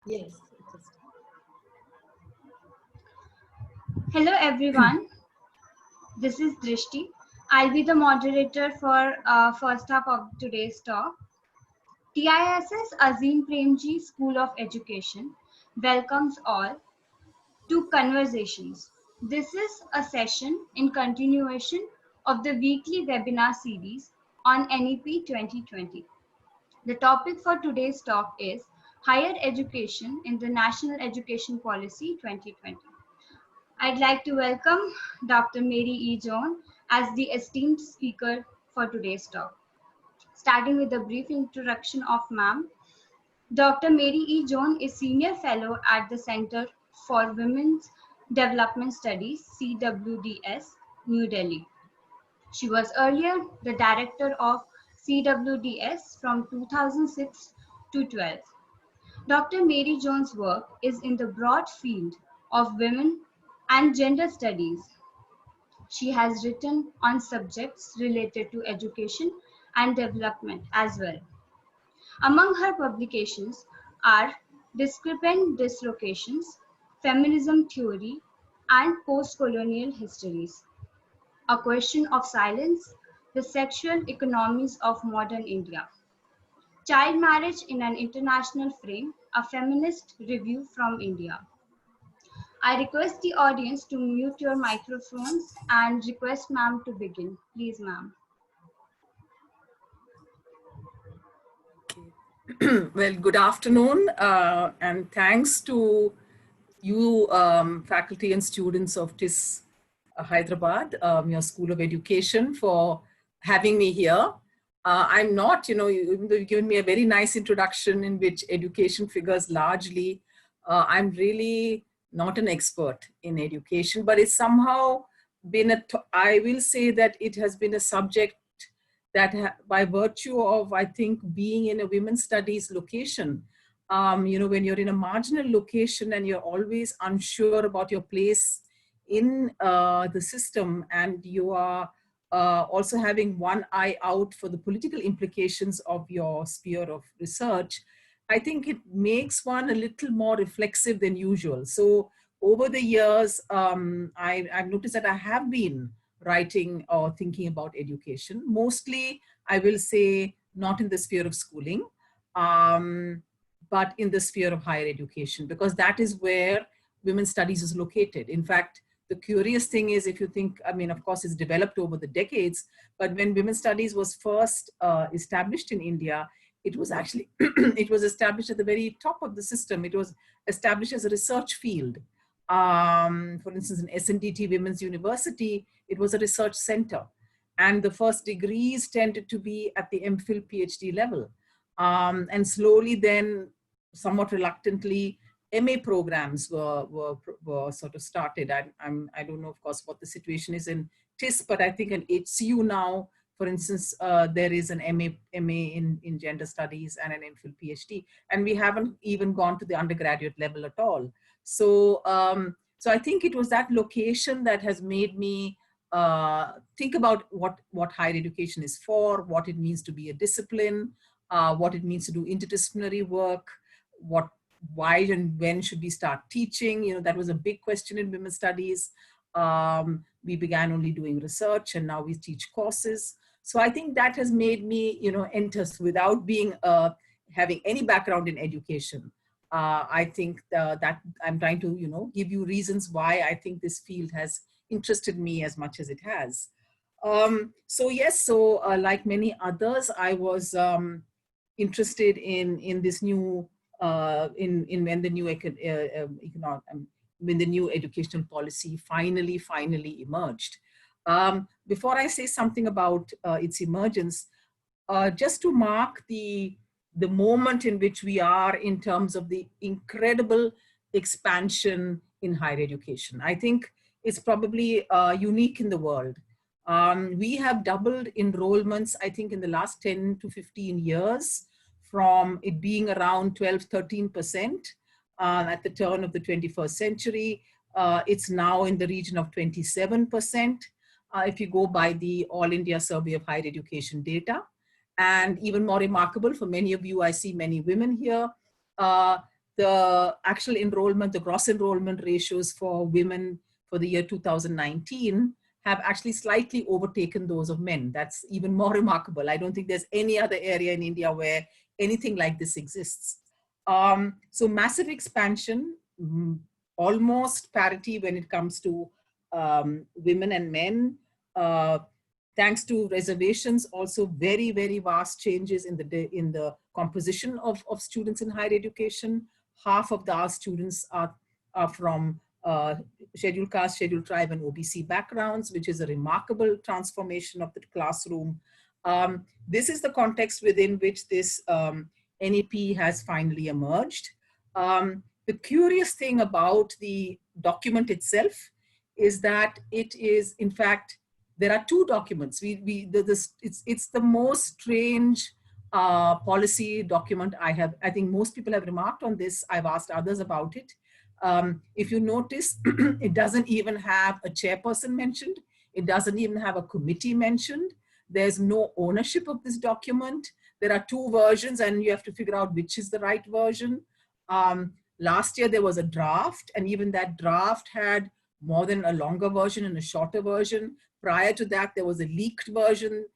Yes. Hello everyone, this is Drishti. I'll be the moderator for first half of today's talk. TISS Azim Premji School of Education welcomes all to Conversations. This is a session in continuation of the weekly webinar series on NEP 2020. The topic for today's talk is Higher Education in the National Education Policy 2020. I'd like to welcome Dr. Mary E. John as the esteemed speaker for today's talk. Starting with a brief introduction of ma'am, Dr. Mary E. John is Senior Fellow at the Center for Women's Development Studies, CWDS, New Delhi. She was earlier the Director of CWDS from 2006 to 12. Dr. Mary Jones' work is in the broad field of women and gender studies. She has written on subjects related to education and development as well. Among her publications are Discrepant Dislocations, Feminism Theory, and Post-Colonial Histories, A Question of Silence, The Sexual Economies of Modern India, Child Marriage in an International Frame, A Feminist Review from India. I request the audience to mute your microphones and request ma'am to begin. Please, ma'am. Well, good afternoon, and thanks to you, faculty and students of TISS Hyderabad, your School of Education, for having me here. I'm not, even though you've given me a very nice introduction in which education figures largely, I'm really not an expert in education, but it's somehow been I will say that it has been a subject that by virtue of, I think, being in a women's studies location, when you're in a marginal location and you're always unsure about your place in the system, and you are also having one eye out for the political implications of your sphere of research, I think it makes one a little more reflexive than usual. So over the years, I've noticed that I have been writing or thinking about education. Mostly, I will say, not in the sphere of schooling, but in the sphere of higher education, because that is where women's studies is located. In fact, the curious thing is, if you think, of course, it's developed over the decades, but when women's studies was first established in India, it was actually, it was established at the very top of the system. It was established as a research field. For instance, in SNDT Women's University, it was a research center. And the first degrees tended to be at the MPhil PhD level. And slowly then, somewhat reluctantly, MA programs were sort of started. I don't know, of course, what the situation is in TISS, but I think in HCU now, for instance, there is an MA in gender studies and an MPhil PhD, and we haven't even gone to the undergraduate level at all. So, so I think it was that location that has made me think about what higher education is for, what it means to be a discipline, what it means to do interdisciplinary work, why and when should we start teaching? That was a big question in women's studies. We began only doing research, and now we teach courses. So I think that has made me, enter without being having any background in education. I think that I'm trying to, give you reasons why I think this field has interested me as much as it has. So yes, so like many others, I was interested in this new, when the new educational policy finally emerged. Before I say something about its emergence, just to mark the moment in which we are in terms of the incredible expansion in higher education. I think it's probably unique in the world. We have doubled enrollments, I think, in the last 10 to 15 years, from it being around 12, 13% at the turn of the 21st century. It's now in the region of 27%. If you go by the All India Survey of Higher Education data. And even more remarkable, for many of you, I see many women here, the actual enrollment, the gross enrollment ratios for women for the year 2019 have actually slightly overtaken those of men. That's even more remarkable. I don't think there's any other area in India where anything like this exists. So massive expansion, almost parity when it comes to women and men. Thanks to reservations, also very, very vast changes in the composition of students in higher education. Half of our students are from scheduled caste, scheduled tribe, and OBC backgrounds, which is a remarkable transformation of the classroom. This is the context within which this NEP has finally emerged. The curious thing about the document itself is that it is, in fact, there are two documents. It's the most strange policy document I think most people have remarked on this. I've asked others about it. If you notice, it doesn't even have a chairperson mentioned. It doesn't even have a committee mentioned. There's no ownership of this document. There are two versions and you have to figure out which is the right version. Last year there was a draft, and even that draft had more than a longer version and a shorter version. Prior to that, there was a leaked version,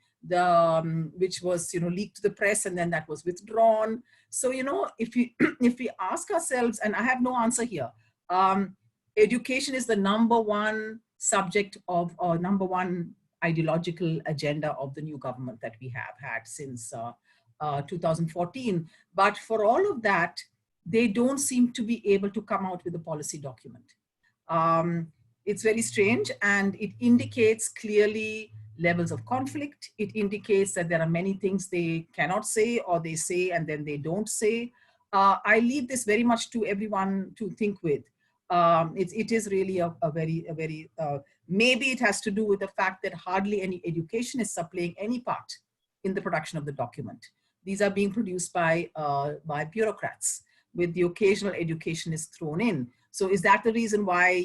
which was leaked to the press, and then that was withdrawn. So if we ask ourselves, and I have no answer here, education is the #1 subject of #1 ideological agenda of the new government that we have had since 2014. But for all of that, they don't seem to be able to come out with a policy document. It's very strange, and it indicates clearly levels of conflict. It indicates that there are many things they cannot say, or they say and then they don't say. I leave this very much to everyone to think with. It is really a very, maybe it has to do with the fact that hardly any educationists are playing any part in the production of the document. These are being produced by bureaucrats, with the occasional educationist thrown in. So is that the reason why,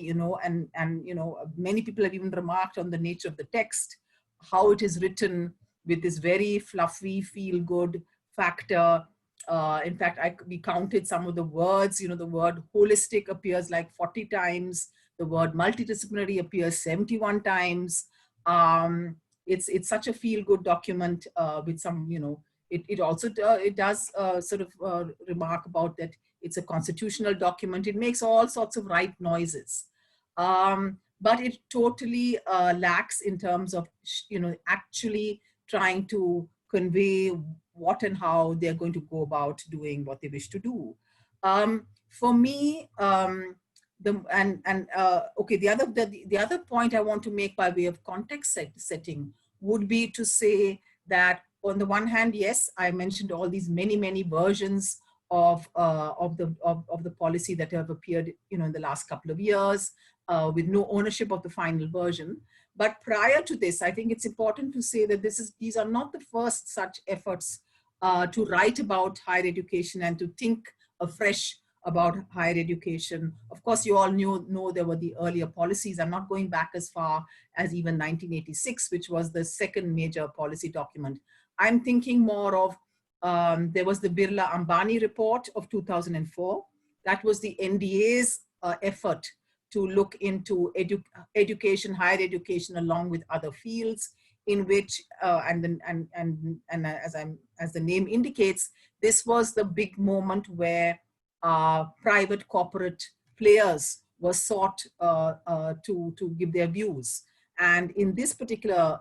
many people have even remarked on the nature of the text, how it is written with this very fluffy, feel-good factor. In fact, we counted some of the words, the word holistic appears like 40 times. The word multidisciplinary appears 71 times. It's such a feel-good document with some, it also does sort of remark about that it's a constitutional document. It makes all sorts of right noises. But it totally lacks in terms of, actually trying to convey what and how they're going to go about doing what they wish to do. For me, the other point I want to make by way of context setting would be to say that on the one hand, yes, I mentioned all these many versions of the policy that have appeared, in the last couple of years, with no ownership of the final version. But prior to this, I think it's important to say that these are not the first such efforts to write about higher education and to think afresh about higher education. Of course, you all know there were the earlier policies. I'm not going back as far as even 1986, which was the second major policy document. I'm thinking more of, there was the Birla-Ambani report of 2004. That was the NDA's effort to look into education, higher education, along with other fields, in which, as the name indicates, this was the big moment where private corporate players were sought to give their views. And in this particular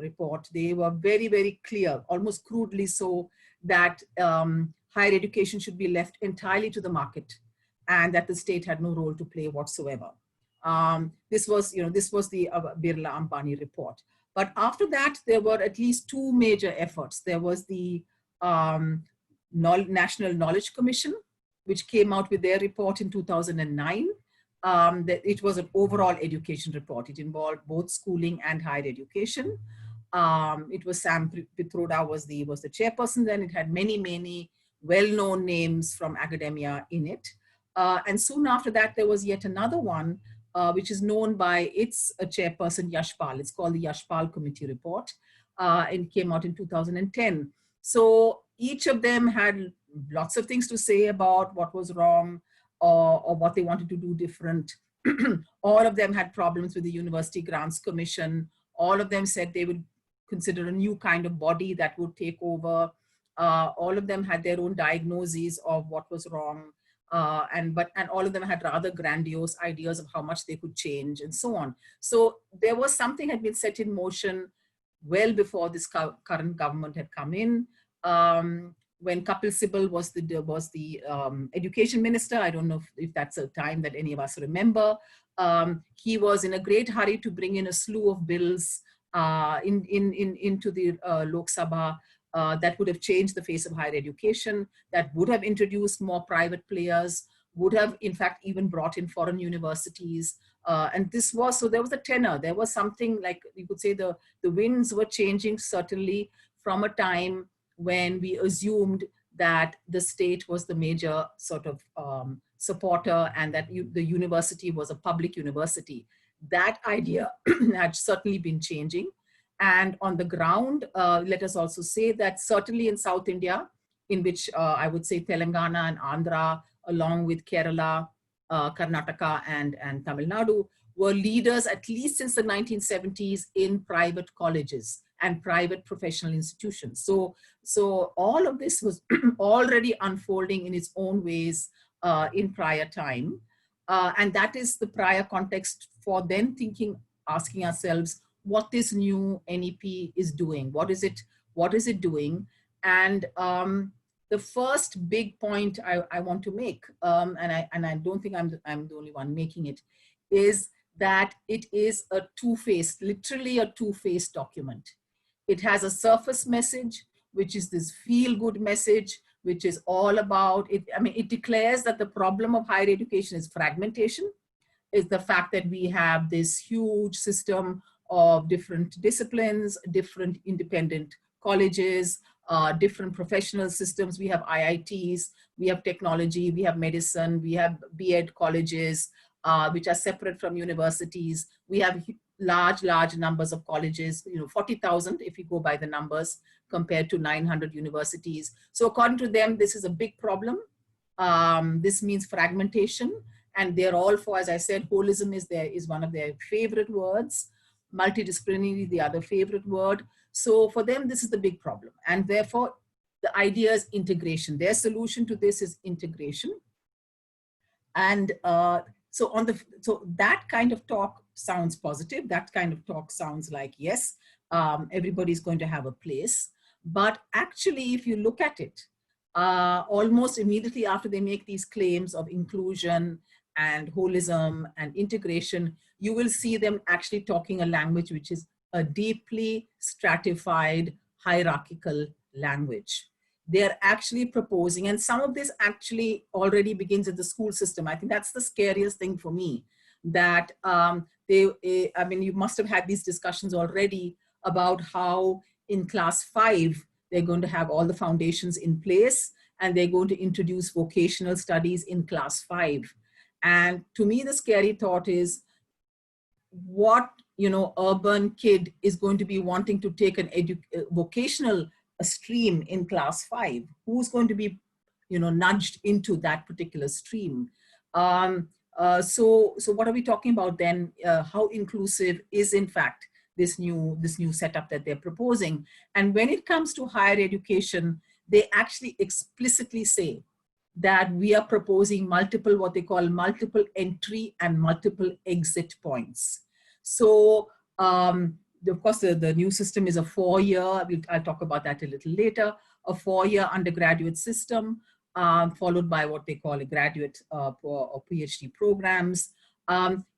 report, they were very clear, almost crudely so, that higher education should be left entirely to the market, and that the state had no role to play whatsoever. This was the Birla-Ambani report. But after that, there were at least two major efforts. There was the National Knowledge Commission, which came out with their report in 2009. That it was an overall education report. It involved both schooling and higher education. It was Sam Pitroda was the chairperson then. It had many well-known names from academia in it. And soon after that, there was yet another one, which is known by its chairperson, Yashpal. It's called the Yashpal Committee Report, and came out in 2010. So each of them had lots of things to say about what was wrong, or what they wanted to do different. All of them had problems with the University Grants Commission. All of them said they would consider a new kind of body that would take over. All of them had their own diagnoses of what was wrong. And all of them had rather grandiose ideas of how much they could change and so on. So there was something had been set in motion well before this current government had come in. When Kapil Sibal was the education minister, I don't know if that's a time that any of us remember. He was in a great hurry to bring in a slew of bills into the Lok Sabha that would have changed the face of higher education, that would have introduced more private players, would have in fact even brought in foreign universities. And this was, so there was a tenor, there was something like, you could say the winds were changing certainly from a time when we assumed that the state was the major sort of supporter and that the university was a public university. That idea had certainly been changing. And on the ground, let us also say that certainly in South India, in which I would say Telangana and Andhra, along with Kerala, Karnataka and Tamil Nadu, were leaders at least since the 1970s in private colleges and private professional institutions. So all of this was already unfolding in its own ways in prior time. And that is the prior context for then asking ourselves what this new NEP is doing. What is it doing? And the first big point I want to make, and I don't think I'm the only one making it, is that it is a two-faced, literally a two-faced document. It has a surface message, which is this feel-good message, which is all about it. I mean, it declares that the problem of higher education is fragmentation, is the fact that we have this huge system of different disciplines, different independent colleges, different professional systems. We have IITs, we have technology, we have medicine, we have B.Ed colleges, which are separate from universities. We have large numbers of colleges, 40,000 if you go by the numbers, compared to 900 universities. So according to them, this is a big problem. This means fragmentation, and they're all for, as I said, holism is one of their favorite words. Multidisciplinary, the other favorite word. So for them, this is the big problem. And therefore, the idea is integration. Their solution to this is integration. And so that kind of talk sounds positive. That kind of talk sounds like, yes, everybody's going to have a place. But actually, if you look at it, almost immediately after they make these claims of inclusion and holism and integration, you will see them actually talking a language which is a deeply stratified, hierarchical language. They're actually proposing, and some of this actually already begins at the school system. I think that's the scariest thing for me, that I mean, you must have had these discussions already about how in class 5, they're going to have all the foundations in place and they're going to introduce vocational studies in class 5. And to me, the scary thought is, what urban kid is going to be wanting to take an vocational stream in class 5? Who's going to be nudged into that particular stream? So what are we talking about then? How inclusive is in fact this new setup that they're proposing? And when it comes to higher education, they actually explicitly say that we are proposing what they call multiple entry and multiple exit points. So of course, the new system is a 4-year, I'll talk about that a little later, a 4-year undergraduate system, followed by what they call a graduate or PhD programs.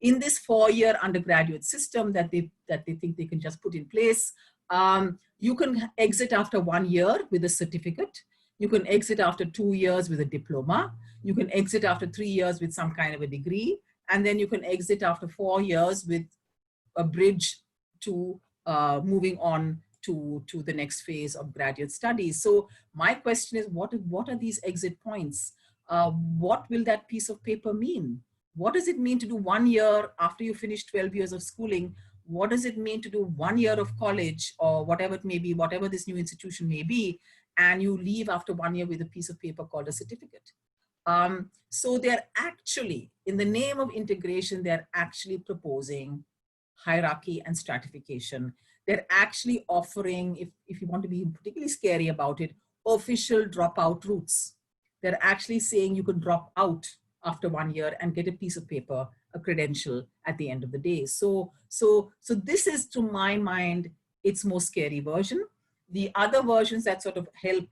In this 4-year undergraduate system that they think they can just put in place, you can exit after 1 year with a certificate. You can exit after 2 years with a diploma. You can exit after 3 years with some kind of a degree. And then you can exit after 4 years with a bridge to moving on to the next phase of graduate studies. So my question is, what are these exit points? What will that piece of paper mean? What does it mean to do 1 year after you finish 12 years of schooling? What does it mean to do 1 year of college or whatever it may be, whatever this new institution may be? and you leave after 1 year with a piece of paper called a certificate. So they're actually, in the name of integration, they're actually proposing hierarchy and stratification. They're actually offering, if you want to be particularly scary about it, official dropout routes. They're actually saying you could drop out after 1 year and get a piece of paper, a credential at the end of the day. So this is, to my mind, its most scary version. The other versions that sort of help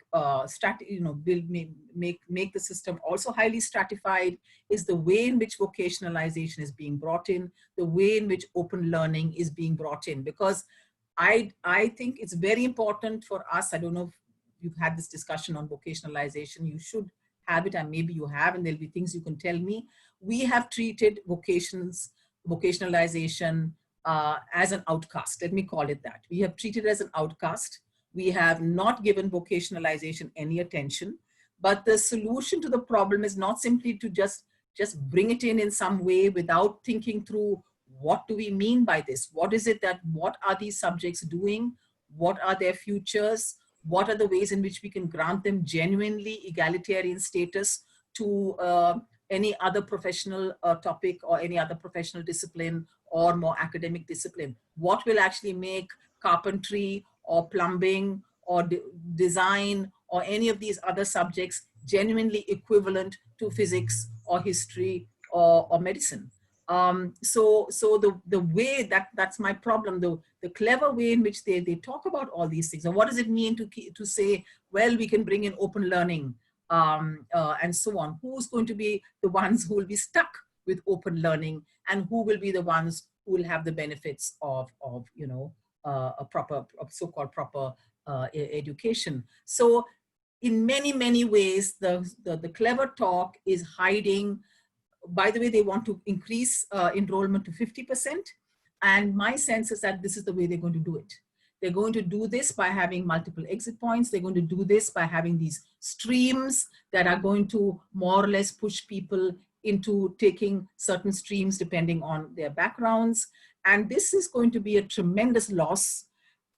make the system also highly stratified is the way in which vocationalization is being brought in, the way in which open learning is being brought in. Because I think it's very important for us. I don't know if you've had this discussion on vocationalization. You should have it, and maybe you have, and there'll be things you can tell me. We have treated vocationalization as an outcast. Let me call it that. We have treated it as an outcast. We have not given vocationalization any attention, but the solution to the problem is not simply to just bring it in some way without thinking through, what do we mean by this? What is it what are these subjects doing? What are their futures? What are the ways in which we can grant them genuinely egalitarian status to any other professional topic or any other professional discipline or more academic discipline? What will actually make carpentry or plumbing or design or any of these other subjects genuinely equivalent to physics or history or medicine? So the way that's my problem, the clever way in which they talk about all these things, and what does it mean to say, well, we can bring in open learning and so on. Who's going to be the ones who will be stuck with open learning, and who will be the ones who will have the benefits of a proper, so-called proper education? So in many ways, the clever talk is hiding. By the way, they want to increase enrollment to 50%. And my sense is that this is the way they're going to do it. They're going to do this by having multiple exit points. They're going to do this by having these streams that are going to more or less push people into taking certain streams depending on their backgrounds. And this is going to be a tremendous loss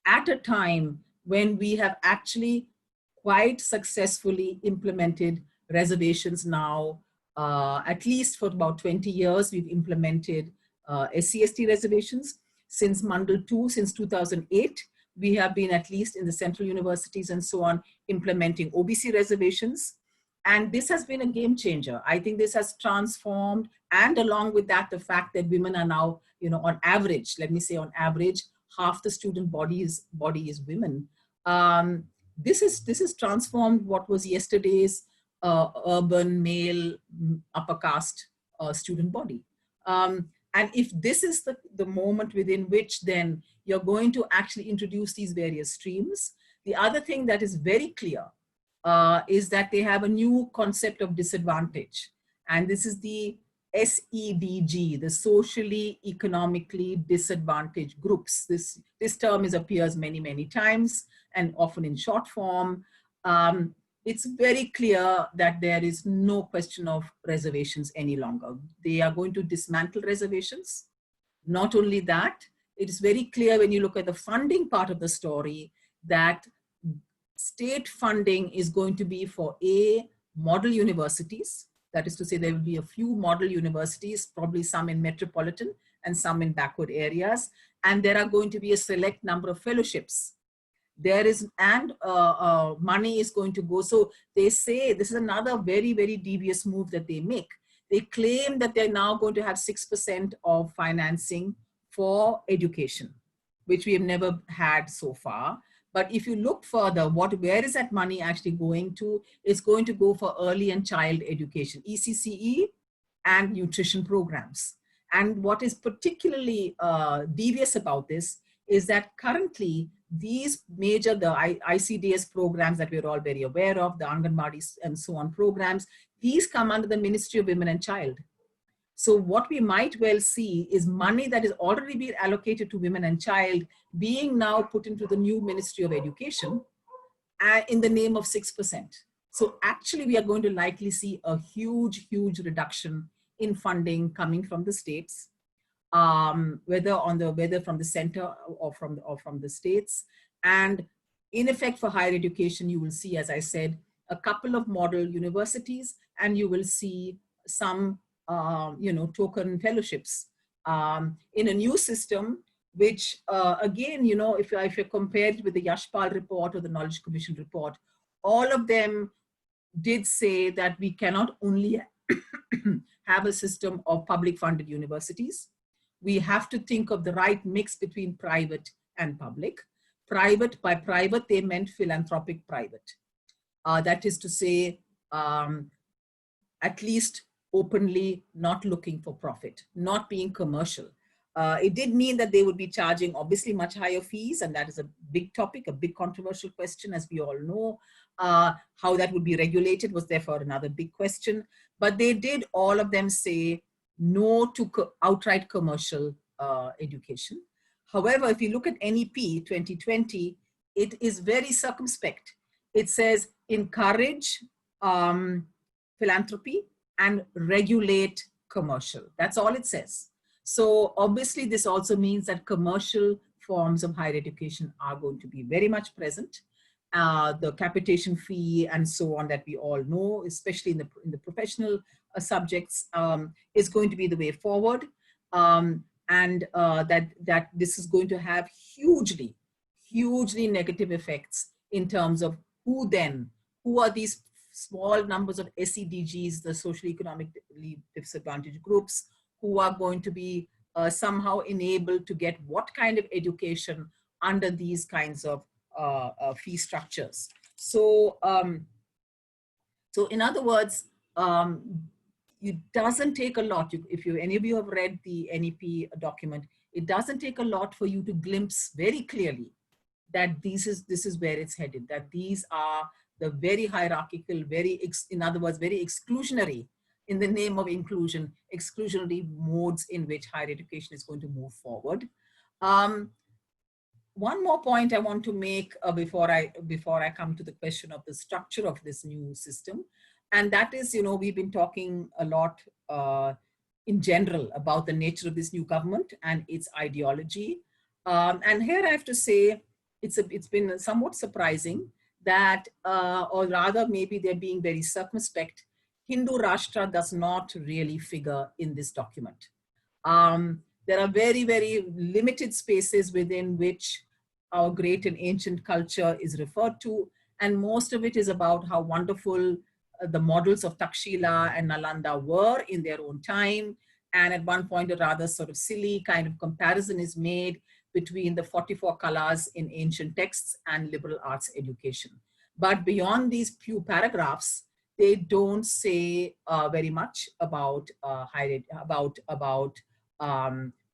at a time when we have actually quite successfully implemented reservations now. At least for about 20 years, we've implemented SC/ST reservations. Since Mandal 2, since 2008, we have been, at least in the central universities and so on, implementing OBC reservations. And this has been a game changer. I think this has transformed, and along with that, the fact that women are now, on average, let me say on average, half the student body is women. This is transformed what was yesterday's urban male upper caste student body. And if this is the moment within which then you're going to actually introduce these various streams, the other thing that is very clear is that they have a new concept of disadvantage. And this is the SEDG, the socially economically disadvantaged groups. This term appears many times and often in short form. It's very clear that there is no question of reservations any longer. They are going to dismantle reservations. Not only that, it is very clear when you look at the funding part of the story that state funding is going to be for model universities. That is to say, there will be a few model universities, probably some in metropolitan and some in backward areas. And there are going to be a select number of fellowships. There is, and money is going to go. So they say, this is another very devious move that they make. They claim that they're now going to have 6% of financing for education, which we have never had so far. But if you look further, where is that money actually going to? It's going to go for early and child education, ECCE and nutrition programs. And what is particularly devious about this is that currently these major, the ICDS programs that we're all very aware of, the Anganwadis and so on programs, these come under the Ministry of Women and Child. So what we might well see is money that is already being allocated to women and child being now put into the new Ministry of Education in the name of 6%. So actually we are going to likely see a huge reduction in funding coming from the states, whether from the center or from the states. And In effect, for higher education, you will see, as I said, a couple of model universities, and you will see some, token fellowships in a new system, which again, if you compare it with the Yashpal report or the Knowledge Commission report, all of them did say that we cannot only have a system of public funded universities. We have to think of the right mix between private and public. Private, by private, they meant philanthropic private. That is to say, at least openly not looking for profit, not being commercial. It did mean that they would be charging obviously much higher fees, and that is a big topic, a big controversial question, as we all know. How that would be regulated was therefore another big question. But they did all of them say no to outright commercial education. However, if you look at NEP 2020, it is very circumspect. It says encourage philanthropy and regulate commercial. That's all it says. So obviously this also means that commercial forms of higher education are going to be very much present. The capitation fee and so on that we all know, especially in the professional subjects, is going to be the way forward. That this is going to have hugely negative effects in terms of who are these small numbers of SEDGs, the socially economically disadvantaged groups, who are going to be somehow enabled to get what kind of education under these kinds of fee structures. So, so in other words, it doesn't take a lot. If any of you have read the NEP document, it doesn't take a lot for you to glimpse very clearly that this is where it's headed, that these are the very hierarchical, in other words, very exclusionary, in the name of inclusion, exclusionary modes in which higher education is going to move forward. One more point I want to make before I come to the question of the structure of this new system, and that is, we've been talking a lot in general about the nature of this new government and its ideology. And here I have to say, it's been somewhat surprising that, or rather maybe they're being very circumspect, Hindu Rashtra does not really figure in this document. There are very, very limited spaces within which our great and ancient culture is referred to, and most of it is about how wonderful the models of Takshila and Nalanda were in their own time. And at one point, a rather sort of silly kind of comparison is made between the 44 kalas in ancient texts and liberal arts education. But beyond these few paragraphs, they don't say very much about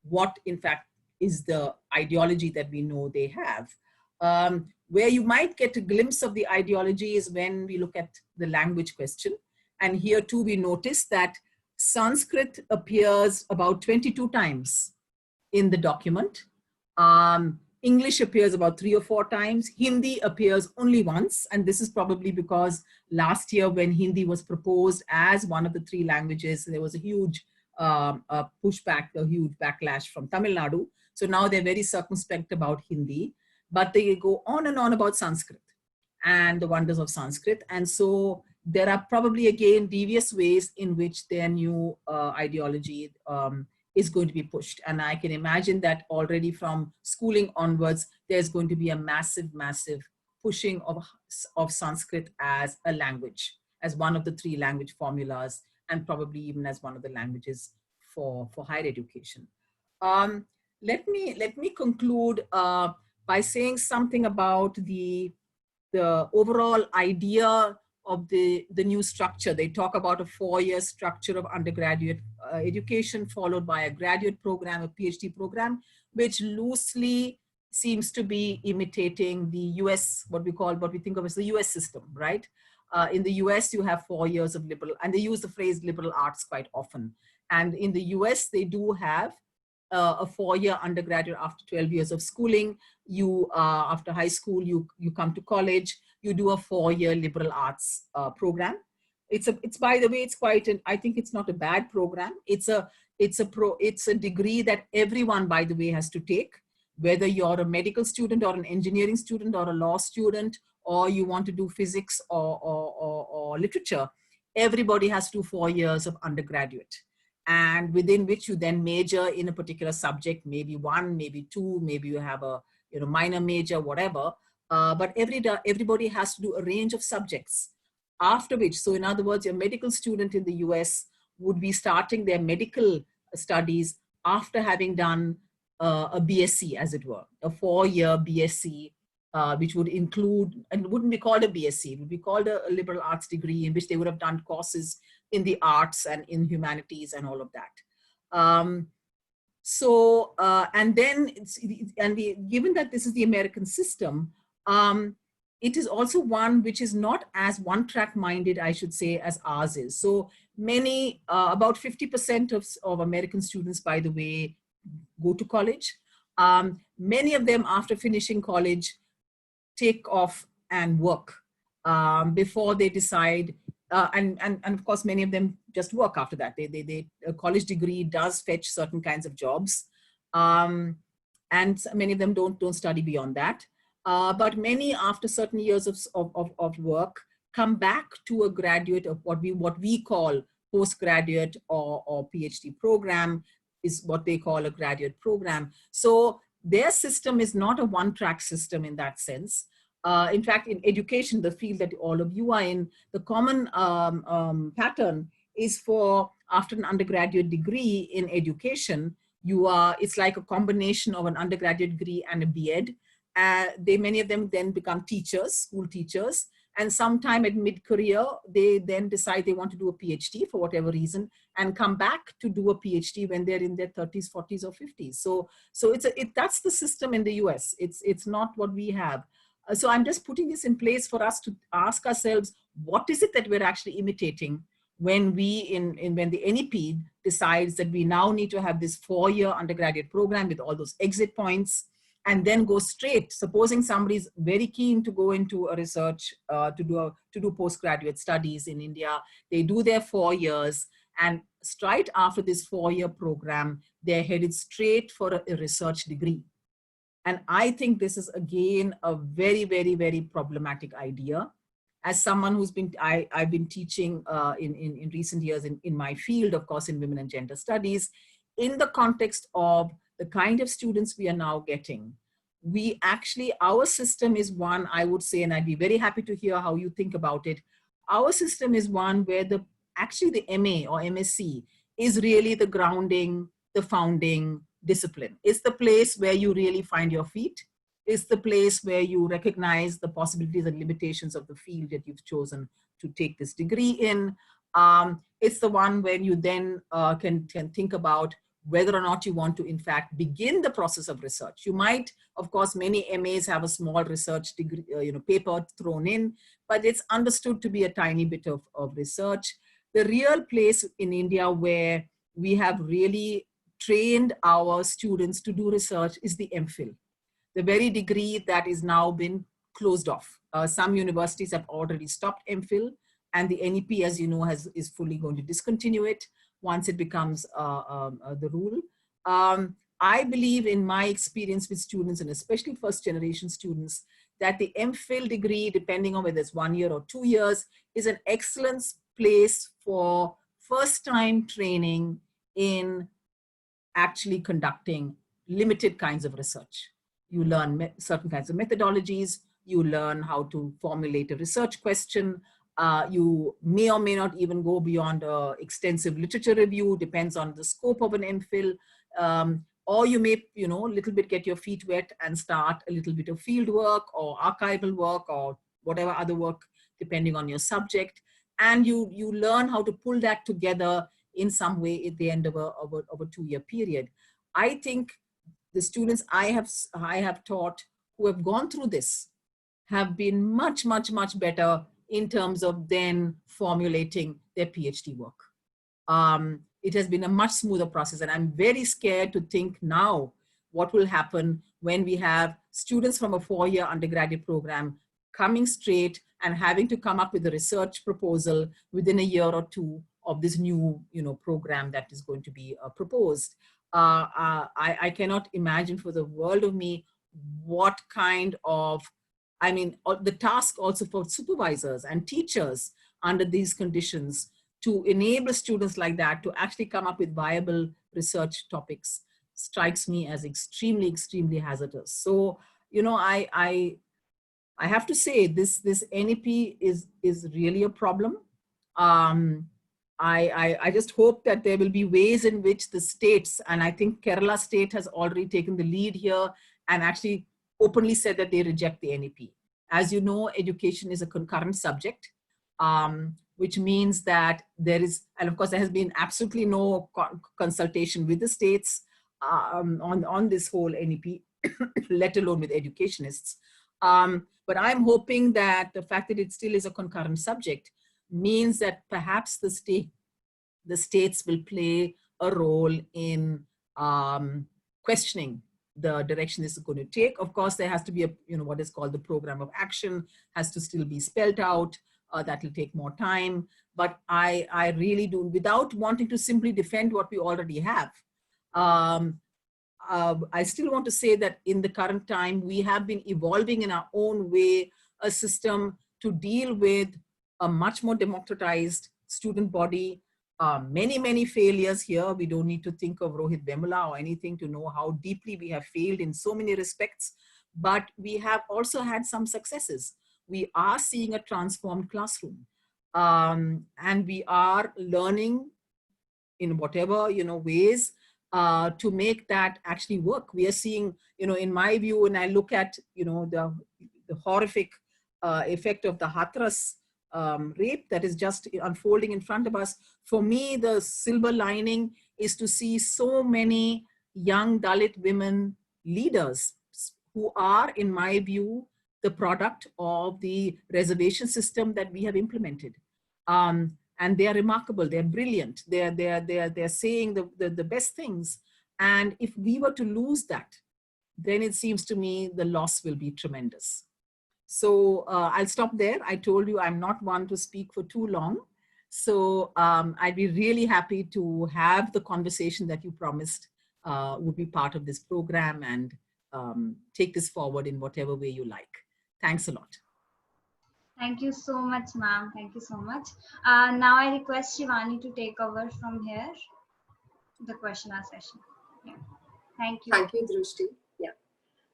what in fact is the ideology that we know they have. Where you might get a glimpse of the ideology is when we look at the language question. And here too, we notice that Sanskrit appears about 22 times in the document. English appears about 3 or 4 times. Hindi appears only once. And this is probably because last year when Hindi was proposed as one of the 3 languages, there was a huge pushback, a huge backlash from Tamil Nadu. So now they're very circumspect about Hindi, but they go on and on about Sanskrit and the wonders of Sanskrit. And so there are probably, again, devious ways in which their new ideology is going to be pushed. And I can imagine that already from schooling onwards, there's going to be a massive pushing of Sanskrit as a language, as one of the 3 language formulas, and probably even as one of the languages for higher education. Let me conclude by saying something about the overall idea of the new structure. They talk about a 4-year structure of undergraduate education followed by a graduate program, a PhD program, which loosely seems to be imitating the US, what we think of as the US system, right? In the US, you have 4 years of liberal, and they use the phrase liberal arts quite often. And in the US, they do have a 4-year undergraduate after 12 years of schooling. You, after high school, you come to college, you do a 4-year liberal arts program. It's by the way, it's quite I think it's not a bad program. It's a degree that everyone, by the way, has to take. whether you're a medical student or an engineering student or a law student, or you want to do physics or literature, everybody has to do 4 years of undergraduate, and within which you then major in a particular subject, maybe one, maybe two, maybe you have a minor major, whatever. But everybody has to do a range of subjects. After which, so in other words, a medical student in the US would be starting their medical studies after having done a BSc, as it were, a 4-year BSc, which would include, and wouldn't be called a BSc, it would be called a liberal arts degree, in which they would have done courses in the arts and in humanities and all of that. And then, given that this is the American system, it is also one which is not as one-track minded, I should say, as ours is. So many, about 50% of American students, by the way, go to college. Many of them, after finishing college, take off and work before they decide. And of course, many of them just work after that. A college degree does fetch certain kinds of jobs. And many of them don't study beyond that. But many, after certain years of work, come back to a graduate of what we call postgraduate or PhD program, is what they call a graduate program. So their system is not a one-track system in that sense. In fact, in education, the field that all of you are in, the common pattern is for, after an undergraduate degree in education, it's like a combination of an undergraduate degree and a B.Ed. Many of them then become teachers, school teachers, and sometime at mid-career, they then decide they want to do a PhD for whatever reason, and come back to do a PhD when they're in their 30s, 40s, or 50s. So that's the system in the US. It's not what we have. So I'm just putting this in place for us to ask ourselves, what is it that we're actually imitating when when the NEP decides that we now need to have this 4-year undergraduate program with all those exit points, and then go straight. Supposing somebody's very keen to go into a research, to do postgraduate studies in India, they do their 4 years, and straight after this 4-year program, they're headed straight for a research degree. And I think this is, again, a very, very, very problematic idea. As someone who's been, I've been teaching in recent years in my field, of course, in women and gender studies, in the context of the kind of students we are now getting. Our system is one, I would say, and I'd be very happy to hear how you think about it. Our system is one where the MA or MSc is really the grounding, the founding discipline. It's the place where you really find your feet. It's the place where you recognize the possibilities and limitations of the field that you've chosen to take this degree in. It's the one where you then can think about whether or not you want to, in fact, begin the process of research. You might, of course, many MAs have a small research degree, paper thrown in, but it's understood to be a tiny bit of research. The real place in India where we have really trained our students to do research is the MPhil, the very degree that is now been closed off. Some universities have already stopped MPhil, and the NEP, as you know, is fully going to discontinue it once it becomes the rule. I believe, in my experience with students, and especially first generation students, that the MPhil degree, depending on whether it's 1 year or 2 years, is an excellent place for first time training in actually conducting limited kinds of research. You learn certain kinds of methodologies, you learn how to formulate a research question, you may or may not even go beyond extensive literature review, depends on the scope of an MPhil, or you may, little bit get your feet wet and start a little bit of field work or archival work or whatever other work, depending on your subject. And you learn how to pull that together in some way at the end of a 2-year period. I think the students I have taught who have gone through this have been much, much, much better in terms of then formulating their PhD work. It has been a much smoother process, and I'm very scared to think now what will happen when we have students from a 4-year undergraduate program coming straight and having to come up with a research proposal within a year or two of this new program that is going to be proposed. I cannot imagine for the world of me what kind of, I mean, the task also for supervisors and teachers under these conditions to enable students like that to actually come up with viable research topics strikes me as extremely, extremely hazardous. So, you know, I have to say this NEP is really a problem. Um, I just hope that there will be ways in which the states, and I think Kerala state has already taken the lead here and actually openly said that they reject the NEP. As you know, education is a concurrent subject, which means that there is, and of course there has been absolutely no consultation with the states on this whole NEP, let alone with educationists. But I'm hoping that the fact that it still is a concurrent subject means that perhaps the states will play a role in questioning the direction this is going to take. Of course, there has to be a, you know, what is called the program of action has to still be spelled out. That will take more time. But I really do, without wanting to simply defend what we already have, I still want to say that in the current time, we have been evolving in our own way a system to deal with a much more democratized student body. Many failures here. We don't need to think of Rohit Vemula or anything to know how deeply we have failed in so many respects. But we have also had some successes. We are seeing a transformed classroom. And we are learning in whatever, you know, ways to make that actually work. We are seeing, you know, in my view, when I look at, you know, the horrific effect of the Hathras rape that is just unfolding in front of us, for me, the silver lining is to see so many young Dalit women leaders who are, in my view, the product of the reservation system that we have implemented. And they are remarkable, they're brilliant, they're saying the best things. And if we were to lose that, then it seems to me the loss will be tremendous. So I'll stop there. I told you I'm not one to speak for too long. So I'd be really happy to have the conversation that you promised would be part of this program, and take this forward in whatever way you like. Thanks a lot. Thank you so much, ma'am. Thank you so much. Now I request Shivani to take over from here, the question and session. Yeah. Thank you. Thank you, Drishti. Yeah.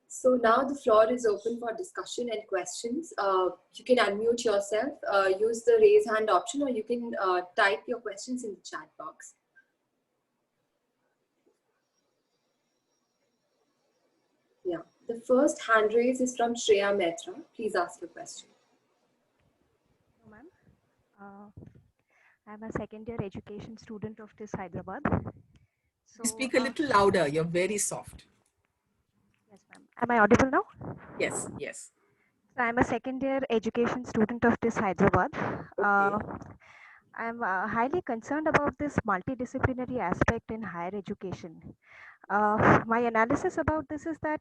So now the floor is open for discussion and questions. You can unmute yourself, use the raise hand option, or you can type your questions in the chat box. Yeah. The first hand raise is from Shreya Mehta. Please ask your question. Ma'am, I'm a second year education student of TISS Hyderabad. So, speak a little louder, you're very soft. Yes, ma'am. Am I audible now? Yes, yes. So I'm a second year education student of TISS Hyderabad. Okay. I'm highly concerned about this multidisciplinary aspect in higher education. My analysis about this is that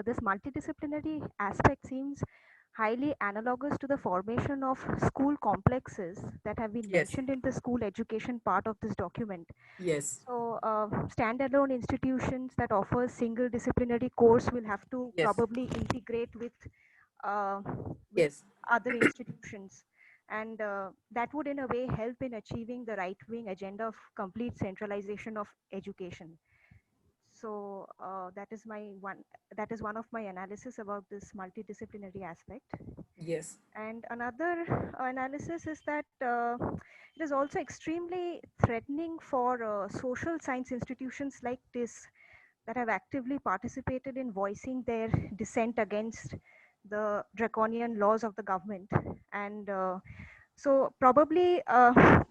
this multidisciplinary aspect seems highly analogous to the formation of school complexes that have been Yes. mentioned in the school education part of this document. Yes. So standalone institutions that offer single disciplinary course will have to Yes. probably integrate with Yes. other institutions, and that would in a way help in achieving the right-wing agenda of complete centralization of education. So that is one of my analysis about this multidisciplinary aspect. Yes. And another analysis is that it is also extremely threatening for social science institutions like this that have actively participated in voicing their dissent against the draconian laws of the government. And so probably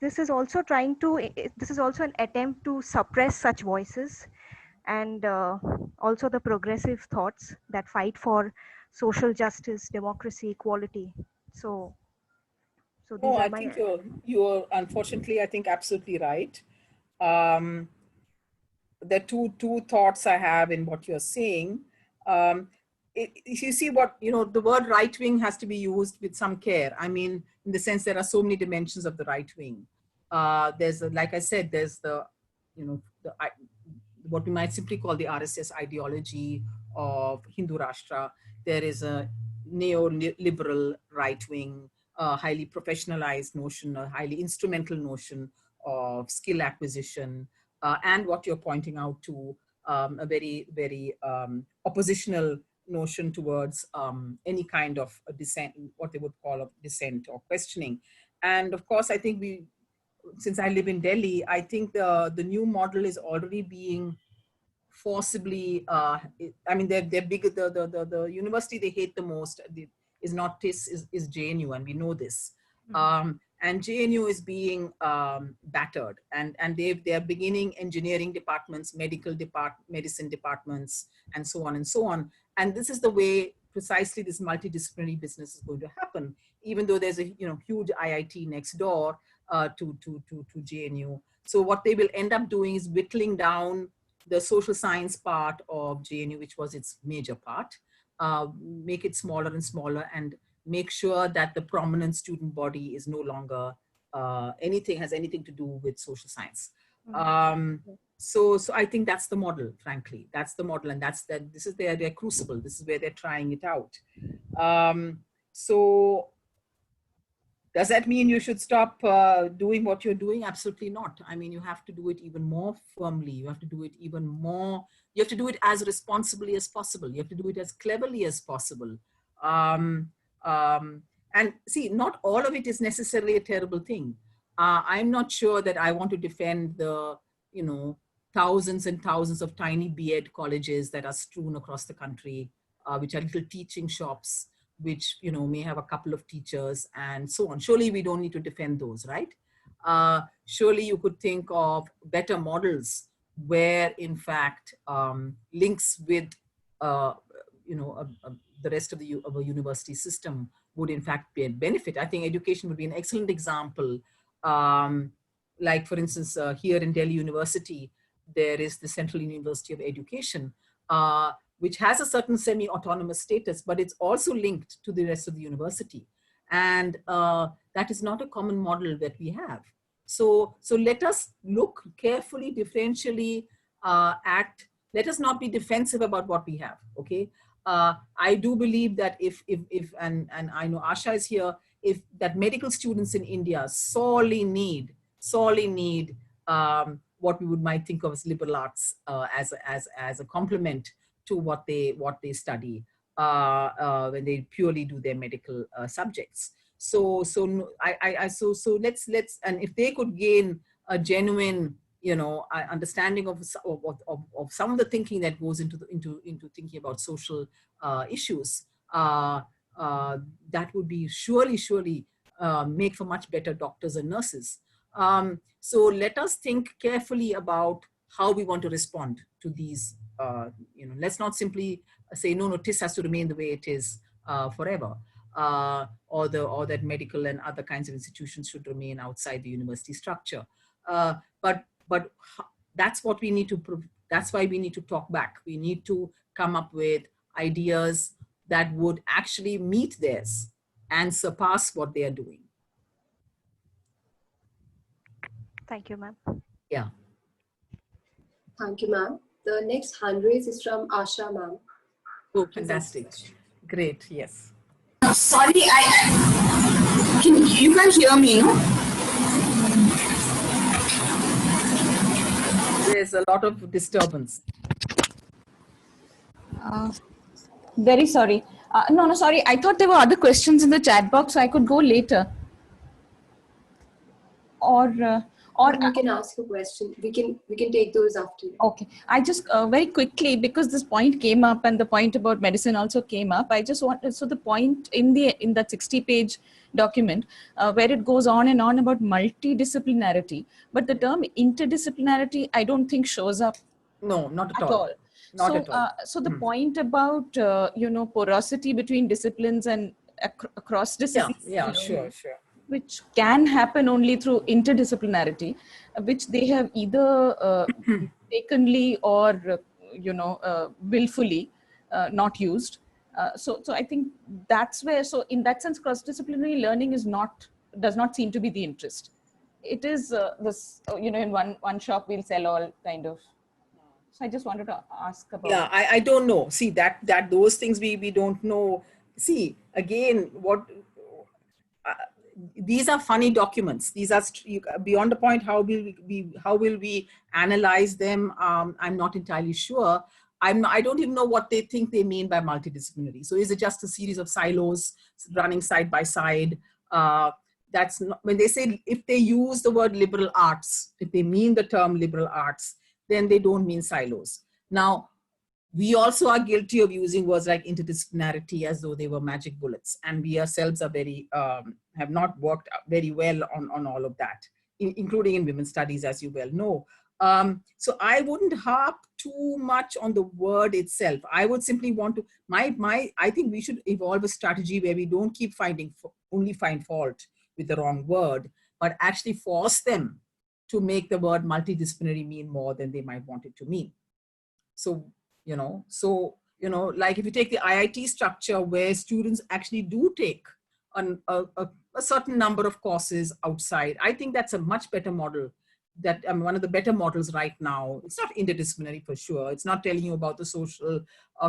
this is also an attempt to suppress such voices, and also the progressive thoughts that fight for social justice, democracy, equality. So these No, are I my think you're unfortunately, I think absolutely right. There are two thoughts I have in what you're saying. If you see what, you know, the word right wing has to be used with some care. I mean, in the sense there are so many dimensions of the right wing. There's, like I said, there's the, you know, what we might simply call the RSS ideology of Hindu Rashtra. There is a neoliberal right-wing, highly professionalized notion, a highly instrumental notion of skill acquisition, and what you're pointing out to, a very, very oppositional notion towards any kind of a dissent, what they would call a dissent or questioning. And of course, I think since I live in Delhi, I think the new model is already being forcibly, I mean, they're big, the university they hate the most is not TISS, is JNU, and we know this. And JNU is being battered, and they're beginning engineering departments, medicine departments, and so on and so on. And this is the way precisely this multidisciplinary business is going to happen, even though there's a huge IIT next door to JNU. So what they will end up doing is whittling down the social science part of JNU, which was its major part, make it smaller and smaller, and make sure that the prominent student body is no longer has anything to do with social science. So I think that's the model, frankly. That's the model, and this is their crucible. This is where they're trying it out. So does that mean you should stop doing what you're doing? Absolutely not. I mean, you have to do it even more firmly. You have to do it even more. You have to do it as responsibly as possible. You have to do it as cleverly as possible. And see, not all of it is necessarily a terrible thing. I'm not sure that I want to defend the, thousands and thousands of tiny B.Ed colleges that are strewn across the country, which are little teaching shops, which may have a couple of teachers and so on. Surely we don't need to defend those, right? Surely you could think of better models where, in fact, links with the rest of a university system would in fact be a benefit. I think education would be an excellent example. Like, for instance, here in Delhi University, there is the Central University of Education, which has a certain semi-autonomous status, but it's also linked to the rest of the university. And that is not a common model that we have. So let us look carefully, differentially let us not be defensive about what we have, okay? I do believe that and I know Asha is here, that medical students in India sorely need what we might think of as liberal arts as a complement to what they study when they purely do their medical subjects. So let's and if they could gain a genuine understanding of some of the thinking that goes into thinking about social issues, that would be surely make for much better doctors and nurses. So let us think carefully about how we want to respond to these. Let's not simply say no, TISS has to remain the way it is forever, or that medical and other kinds of institutions should remain outside the university structure. But that's what we need to. That's why we need to talk back. We need to come up with ideas that would actually meet theirs and surpass what they are doing. Thank you, ma'am. Yeah. Thank you, ma'am. The next hand raise is from Asha, ma'am. Oh, fantastic. Great, yes. Sorry, you can hear me, no? There's a lot of disturbance. Very sorry. No, sorry. I thought there were other questions in the chat box, so I could go later. Or you can ask a question. We can take those after. Okay. I just very quickly, because this point came up and the point about medicine also came up. I just wanted, so the point in that 60-page document where it goes on and on about multidisciplinarity, but the term interdisciplinarity I don't think shows up. No, not at all. Not at all. So the point about porosity between disciplines and across disciplines. Yeah, sure. Which can happen only through interdisciplinarity, which they have either mistakenly or willfully not used. So I think that's where. So in that sense, cross-disciplinary learning does not seem to be the interest. It is this in one shop we'll sell all kind of. So I just wanted to ask about. Yeah, I don't know. See, that those things we don't know. See, again, what these are funny documents. These are beyond the point. How will we analyze them? I'm not entirely sure. I don't even know what they think they mean by multidisciplinary. So is it just a series of silos running side by side? That's not, when they say, if they use the word liberal arts, if they mean the term liberal arts, then they don't mean silos. Now, we also are guilty of using words like interdisciplinarity as though they were magic bullets. And we ourselves are very, have not worked very well on all of that, including in women's studies, as you well know. So I wouldn't harp too much on the word itself. I would simply want to, I think we should evolve a strategy where we don't keep only find fault with the wrong word, but actually force them to make the word multidisciplinary mean more than they might want it to mean. So, like if you take the IIT structure where students actually do take a certain number of courses outside, I think that's a much better model. That one of the better models right now. It's not interdisciplinary for sure. It's not telling you about the social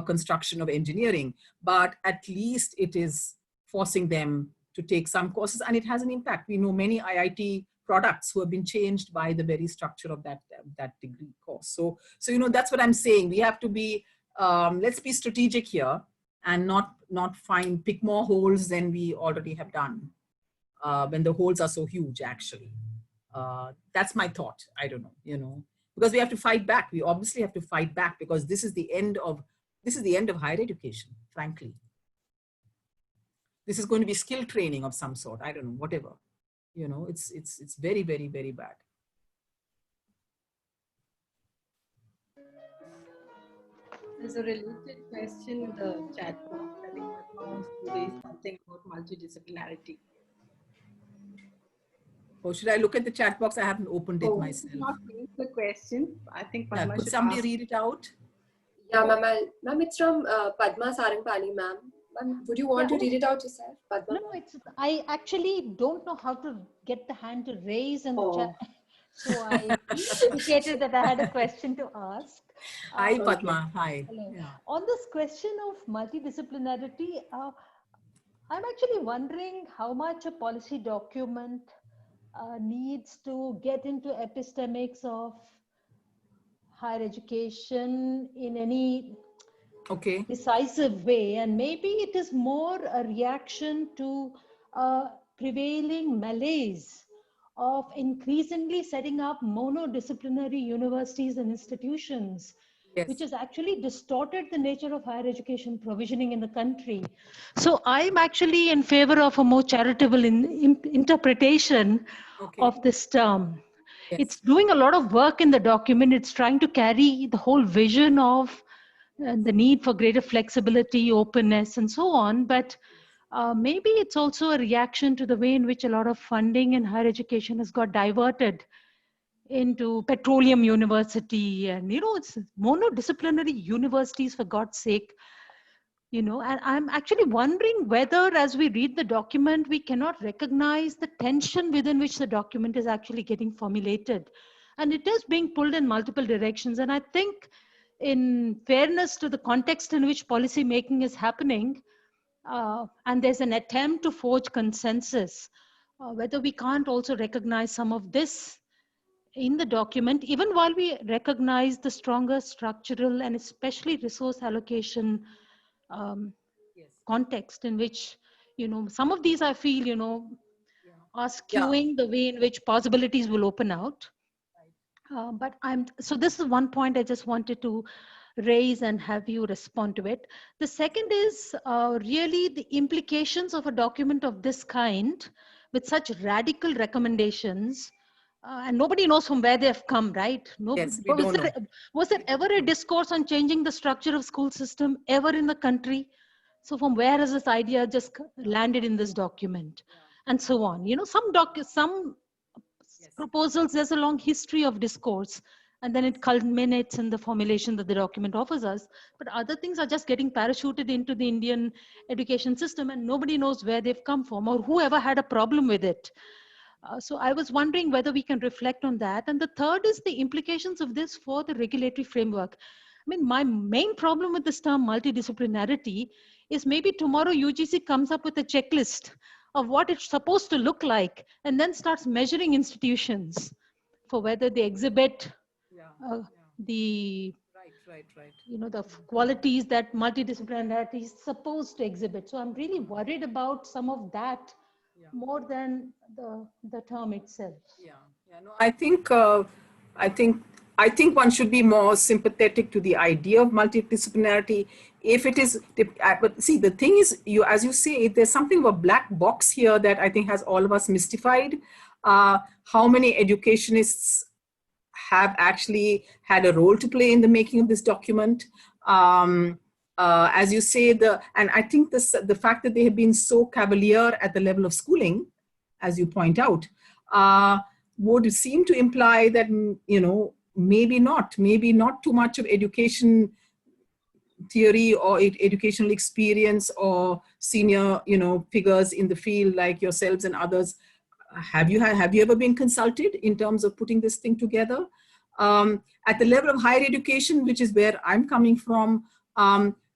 construction of engineering, but at least it is forcing them to take some courses, and it has an impact. We know many IIT products who have been changed by the very structure of that degree course. So that's what I'm saying. We have to be, let's be strategic here and not pick more holes than we already have done when the holes are so huge, actually. That's my thought. I don't know, because we have to fight back. We obviously have to fight back, because this is the end of higher education, frankly. This is going to be skill training of some sort. I don't know, whatever. It's very, very, very bad. There's a related question in the chat box. I think Padma wants to say something about multidisciplinarity. Or should I look at the chat box? I haven't opened it myself. Not read the question. I think Padma could somebody read it out? Yeah, ma'am, it's from Padma Sarangpani, ma'am. Ma'am, would you want to read it out yourself, Padma? No, I actually don't know how to get the hand to raise in the chat. So I appreciated that I had a question to ask. Hi, Padma. Hi. Hello. Yeah. On this question of multidisciplinarity, I'm actually wondering how much a policy document needs to get into epistemics of higher education in any decisive way, and maybe it is more a reaction to prevailing malaise of increasingly setting up monodisciplinary universities and institutions, which has actually distorted the nature of higher education provisioning in the country. So I'm actually in favor of a more charitable interpretation of this term. It's doing a lot of work in the document. It's trying to carry the whole vision of the need for greater flexibility, openness, and so on. But maybe it's also a reaction to the way in which a lot of funding in higher education has got diverted into petroleum university, and it's monodisciplinary universities, for God's sake. And I'm actually wondering whether, as we read the document, we cannot recognize the tension within which the document is actually getting formulated. And it is being pulled in multiple directions. And I think, in fairness to the context in which policy making is happening, and there's an attempt to forge consensus, whether we can't also recognize some of this in the document, even while we recognize the stronger structural and especially resource allocation context in which, some of these I feel, are skewing the way in which possibilities will open out. So this is one point I just wanted to raise and have you respond to it. The second is really the implications of a document of this kind with such radical recommendations, and nobody knows from where they have come, right? Was there ever a discourse on changing the structure of school system ever in the country? So from where has this idea just landed in this document, and so on? Some proposals, there's a long history of discourse, and then it culminates in the formulation that the document offers us. But other things are just getting parachuted into the Indian education system, and nobody knows where they've come from or whoever had a problem with it. So I was wondering whether we can reflect on that. And the third is the implications of this for the regulatory framework. I mean, my main problem with this term multidisciplinarity is maybe tomorrow UGC comes up with a checklist of what it's supposed to look like and then starts measuring institutions for whether they exhibit Yeah. the Right. the qualities that multidisciplinarity is supposed to exhibit. So I'm really worried about some of that more than the term itself. No, I think I think one should be more sympathetic to the idea of multidisciplinarity. If it is, but see, the thing is, as you say, there's something of a black box here that I think has all of us mystified. How many educationists have actually had a role to play in the making of this document? As you say, and I think the fact that they have been so cavalier at the level of schooling, as you point out, would seem to imply that, maybe not too much of education theory or educational experience or senior, figures in the field like yourselves and others. Have you ever been consulted in terms of putting this thing together? At the level of higher education, which is where I'm coming from,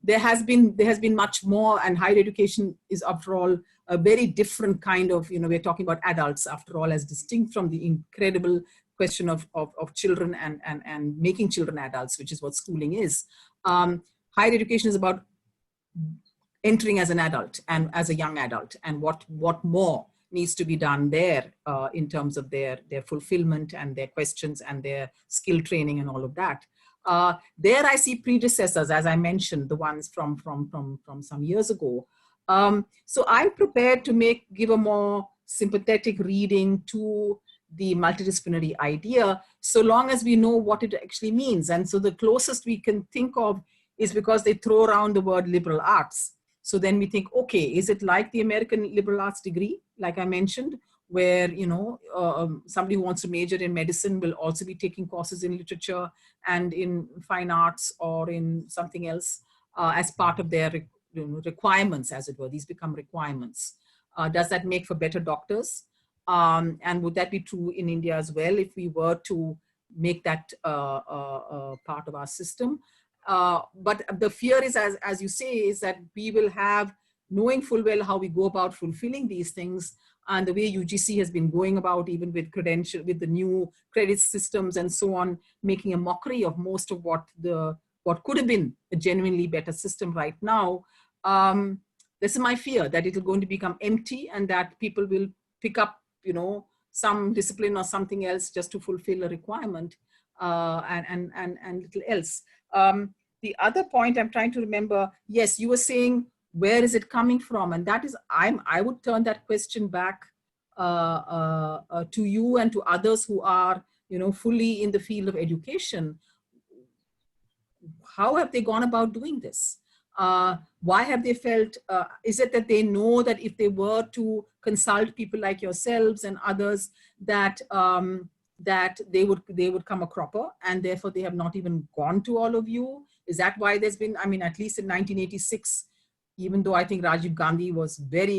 there has been much more, and higher education is, after all, a very different kind of, we're talking about adults, after all, as distinct from the incredible question of children and making children adults, which is what schooling is. Higher education is about entering as an adult and as a young adult, and what more needs to be done there in terms of their fulfillment and their questions and their skill training and all of that. There I see predecessors, as I mentioned, the ones from some years ago. So I'm prepared to give a more sympathetic reading to the multidisciplinary idea, so long as we know what it actually means. And so the closest we can think of is because they throw around the word liberal arts. So then we think, okay, is it like the American liberal arts degree, like I mentioned, where, somebody who wants to major in medicine will also be taking courses in literature and in fine arts or in something else as part of their requirements, as it were. These become requirements. Does that make for better doctors? And would that be true in India as well if we were to make that part of our system? But the fear is, as you say, is that we will have, knowing full well how we go about fulfilling these things, and the way UGC has been going about, even with with the new credit systems and so on, making a mockery of most of what could have been a genuinely better system right now. This is my fear, that it is going to become empty and that people will pick up, some discipline or something else just to fulfill a requirement and little else. The other point I'm trying to remember, yes, you were saying, where is it coming from? And that is, I would turn that question back to you and to others who are, fully in the field of education. How have they gone about doing this? Why have they felt, is it that they know that if they were to consult people like yourselves and others, that that they would come a cropper, and therefore they have not even gone to all of you? Is that why there's been, I mean, at least in 1986, even though I think Rajiv Gandhi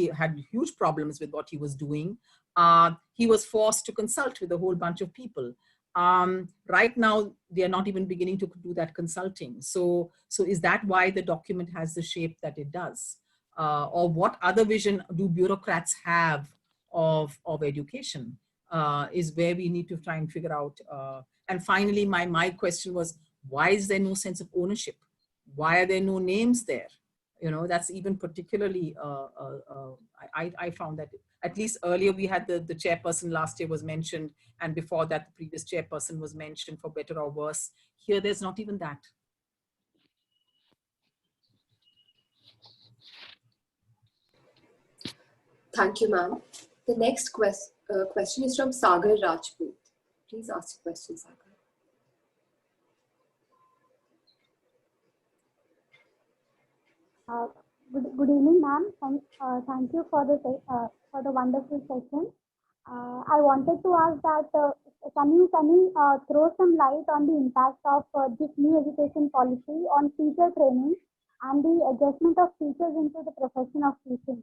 had huge problems with what he was doing, he was forced to consult with a whole bunch of people. Right now, they are not even beginning to do that consulting. So is that why the document has the shape that it does? Or what other vision do bureaucrats have of education is where we need to try and figure out. And finally, my question was, why is there no sense of ownership? Why are there no names there? That's even particularly, I found that, at least earlier we had the chairperson last year was mentioned, and before that the previous chairperson was mentioned, for better or worse. Here there's not even that. Thank you, ma'am. The next question is from Sagar Rajput. Please ask your question, Sagar. Good evening, ma'am. Thank you for the wonderful session. I wanted to ask that can you throw some light on the impact of this new education policy on teacher training and the adjustment of teachers into the profession of teaching?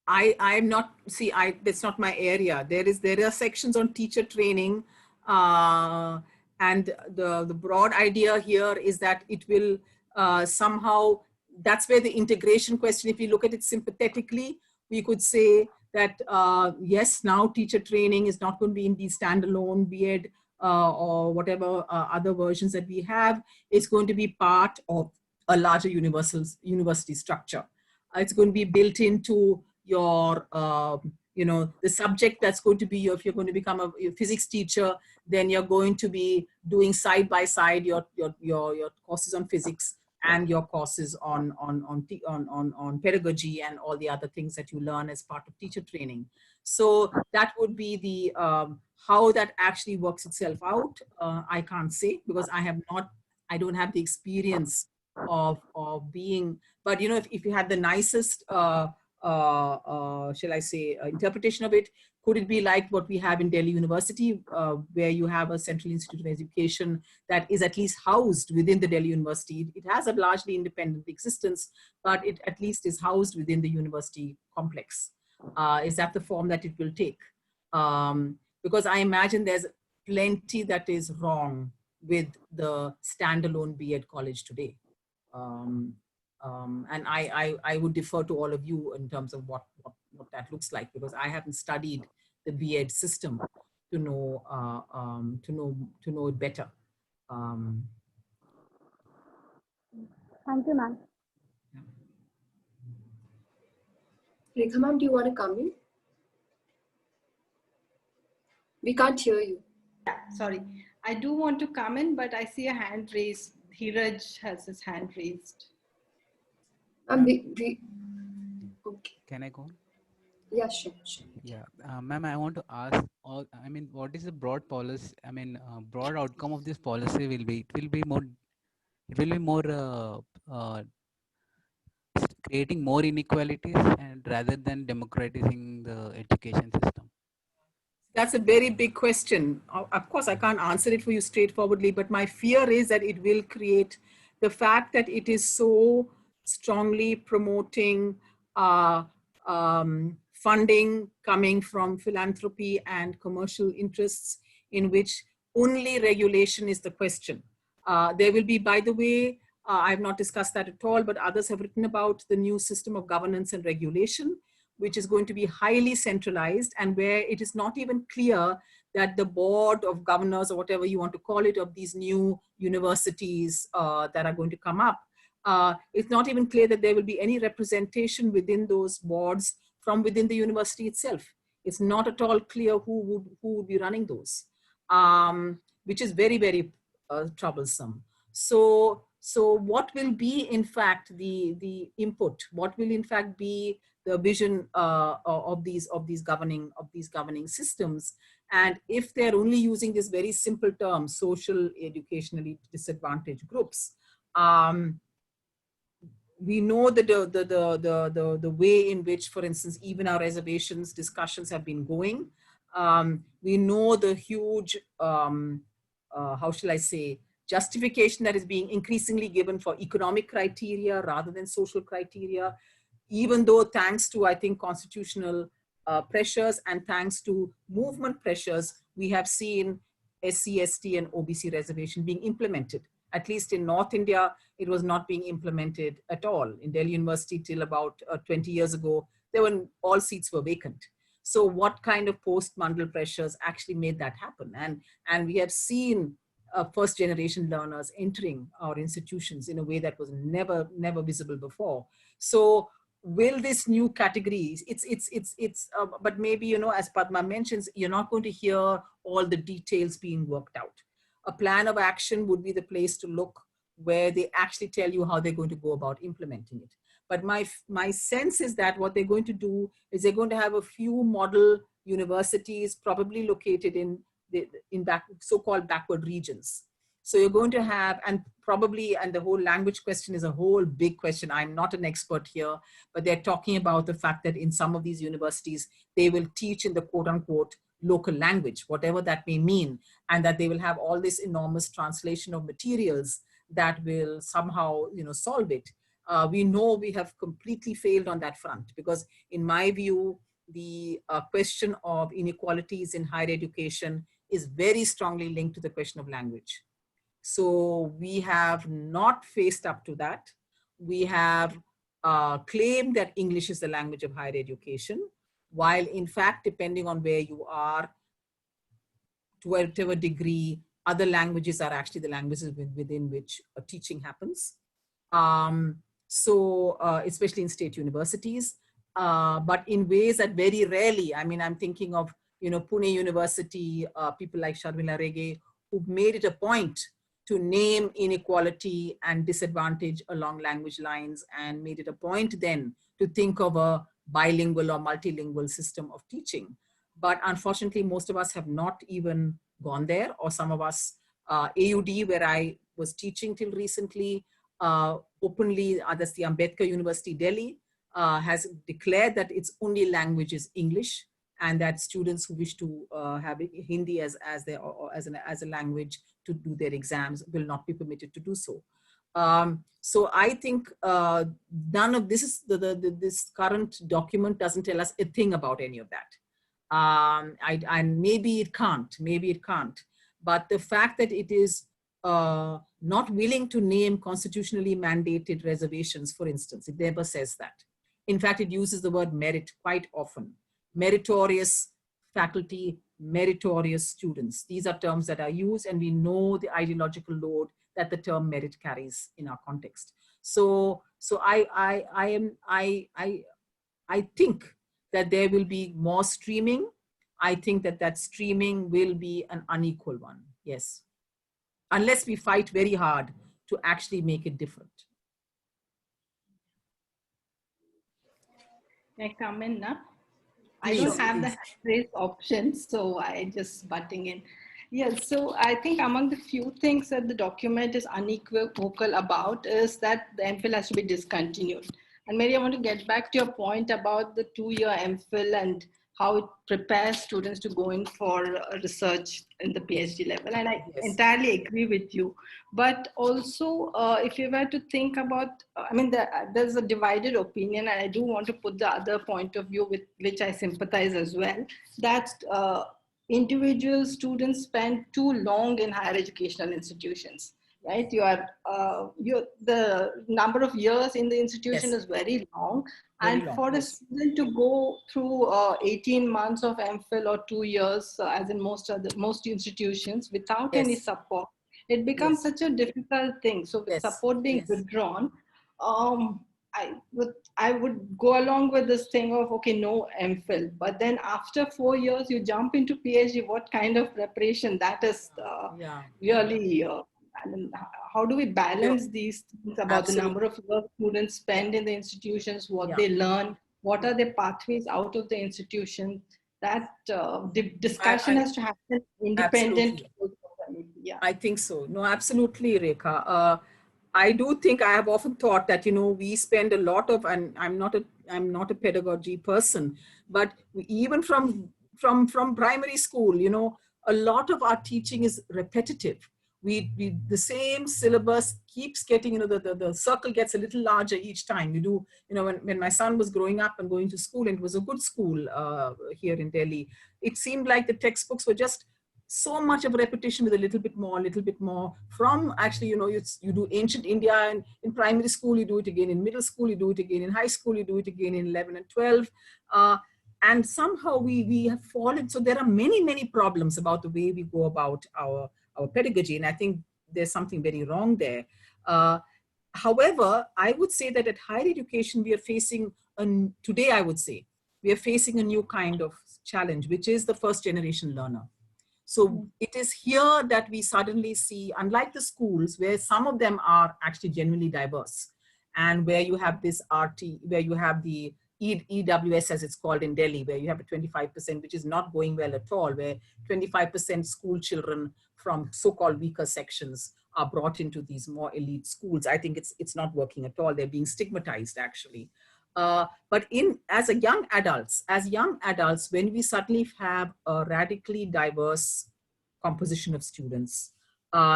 I'm not, see, that's not my area. There are sections on teacher training, and the broad idea here is that it will somehow, that's where the integration question, if you look at it sympathetically, we could say that yes, now teacher training is not going to be in the standalone B.Ed or whatever other versions that we have. It's going to be part of a larger university structure. It's going to be built into your, you know, the subject that's going to be your, if you're going to become a physics teacher, then you're going to be doing side by side your courses on physics and your courses on pedagogy and all the other things that you learn as part of teacher training. So that would be the, how that actually works itself out. I can't say, because I don't have the experience of being, but you know, if you had the nicest, shall I say, interpretation of it, could it be like what we have in Delhi University, where you have a Central Institute of Education that is at least housed within the Delhi University? It has a largely independent existence, but it at least is housed within the university complex. Is that the form that it will take? Because I imagine there's plenty that is wrong with the standalone B.Ed college today. And I would defer to all of you in terms of what that looks like, because I haven't studied the B.Ed system to know it better. Thank you, ma'am. Rekha ma'am, do you want to come in? We can't hear you. Yeah, sorry. I do want to come in, but I see a hand raised. Dheeraj has his hand raised. Okay. Can I go on? Yeah, sure. Yeah, ma'am, I want to ask, I mean, what is the broad policy? I mean, broad outcome of this policy will be, it will be more creating more inequalities, and rather than democratizing the education system. That's a very big question. Of course, I can't answer it for you straightforwardly, but my fear is that it will create the fact that it is so strongly promoting funding coming from philanthropy and commercial interests, in which only regulation is the question. There will be, by the way, I have not discussed that at all, but others have written about the new system of governance and regulation, which is going to be highly centralized, and where it is not even clear that the board of governors, or whatever you want to call it, of these new universities that are going to come up, it's not even clear that there will be any representation within those boards from within the university itself. It's not at all clear who would be running those, which is very, very troublesome. So what will be, in fact, the input? What will, in fact, be the vision of these governing systems? And if they're only using this very simple term, social educationally disadvantaged groups, we know that the way in which, for instance, even our reservations discussions have been going. We know the huge, how shall I say, justification that is being increasingly given for economic criteria rather than social criteria, even though thanks to, I think, constitutional pressures and thanks to movement pressures, we have seen SC, ST and OBC reservation being implemented. At least in North India, it was not being implemented at all. In Delhi University, till about 20 years ago, all seats were vacant. So what kind of post-Mandal pressures actually made that happen? And we have seen first generation learners entering our institutions in a way that was never visible before. So will this new categories, but maybe, you know, as Padma mentions, you're not going to hear all the details being worked out. A plan of action would be the place to look, where they actually tell you how they're going to go about implementing it. But my sense is that what they're going to do is they're going to have a few model universities, probably located in so-called backward regions. So you're going to have, and the whole language question is a whole big question. I'm not an expert here, but they're talking about the fact that in some of these universities, they will teach in the quote unquote local language, whatever that may mean, and that they will have all this enormous translation of materials that will somehow, you know, solve it. we know we have completely failed on that front, because in my view, the question of inequalities in higher education is very strongly linked to the question of language. So we have not faced up to that. We have claimed that English is the language of higher education, while in fact, depending on where you are, to whatever degree, other languages are actually the languages within which teaching happens. Especially in state universities, but in ways that very rarely, I mean, I'm thinking of, Pune University, people like Sharmila Rege, who've made it a point to name inequality and disadvantage along language lines, and made it a point then to think of a bilingual or multilingual system of teaching. But unfortunately, most of us have not even gone there, or some of us, AUD, where I was teaching till recently, openly, that's the Ambedkar University, Delhi, has declared that its only language is English, and that students who wish to have Hindi as a language to do their exams will not be permitted to do so. So I think none of this is this current document doesn't tell us a thing about any of that. And maybe it can't. But the fact that it is not willing to name constitutionally mandated reservations, for instance, it never says that. In fact, it uses the word merit quite often. Meritorious faculty, meritorious students. These are terms that are used, and we know the ideological load that the term merit carries in our context. So I think that there will be more streaming. I think that streaming will be an unequal one. Yes. Unless we fight very hard to actually make it different. Can I come in now? I Please, don't have please. the hand raise option, so I just butting in. Yes, so I think among the few things that the document is unequivocal about is that the MPhil has to be discontinued. And Mary, I want to get back to your point about the 2-year MPhil and how it prepares students to go in for research in the PhD level. And I entirely agree with you. But also, if you were to think about, I mean, there's a divided opinion, and I do want to put the other point of view with which I sympathize as well, that individual students spend too long in higher educational institutions. Right, the number of years in the institution is very long, and for a student to go through 18 months of MPhil or 2 years, as in most institutions, without any support, it becomes such a difficult thing. So with support being withdrawn, I would go along with this thing of, okay, no MPhil, but then after 4 years you jump into PhD. What kind of preparation that is really. I mean, how do we balance these things about the number of years students spend in the institutions, what they learn, what are their pathways out of the institution? That discussion has to happen independent. I think so. No, absolutely, Rekha. I do think, I have often thought that, we spend a lot of, and I'm not a pedagogy person, but even from primary school, a lot of our teaching is repetitive. The same syllabus keeps getting, the circle gets a little larger each time. You do, when my son was growing up and going to school, and it was a good school here in Delhi, it seemed like the textbooks were just so much of a repetition with a little bit more from actually, you do ancient India, and in primary school, you do it again in middle school, you do it again in high school, you do it again in 11 and 12. And somehow we have fallen. So there are many, many problems about the way we go about our pedagogy. And I think there's something very wrong there. However, I would say that at higher education, we are facing, today I would say, we are facing a new kind of challenge, which is the first generation learner. So it is here that we suddenly see, unlike the schools, where some of them are actually genuinely diverse, and where you have this RT, where you have the EWS, as it's called in Delhi, where you have a 25%, which is not going well at all, where 25% school children from so-called weaker sections are brought into these more elite schools. I think it's not working at all. They're being stigmatized, actually. But as young adults, when we suddenly have a radically diverse composition of students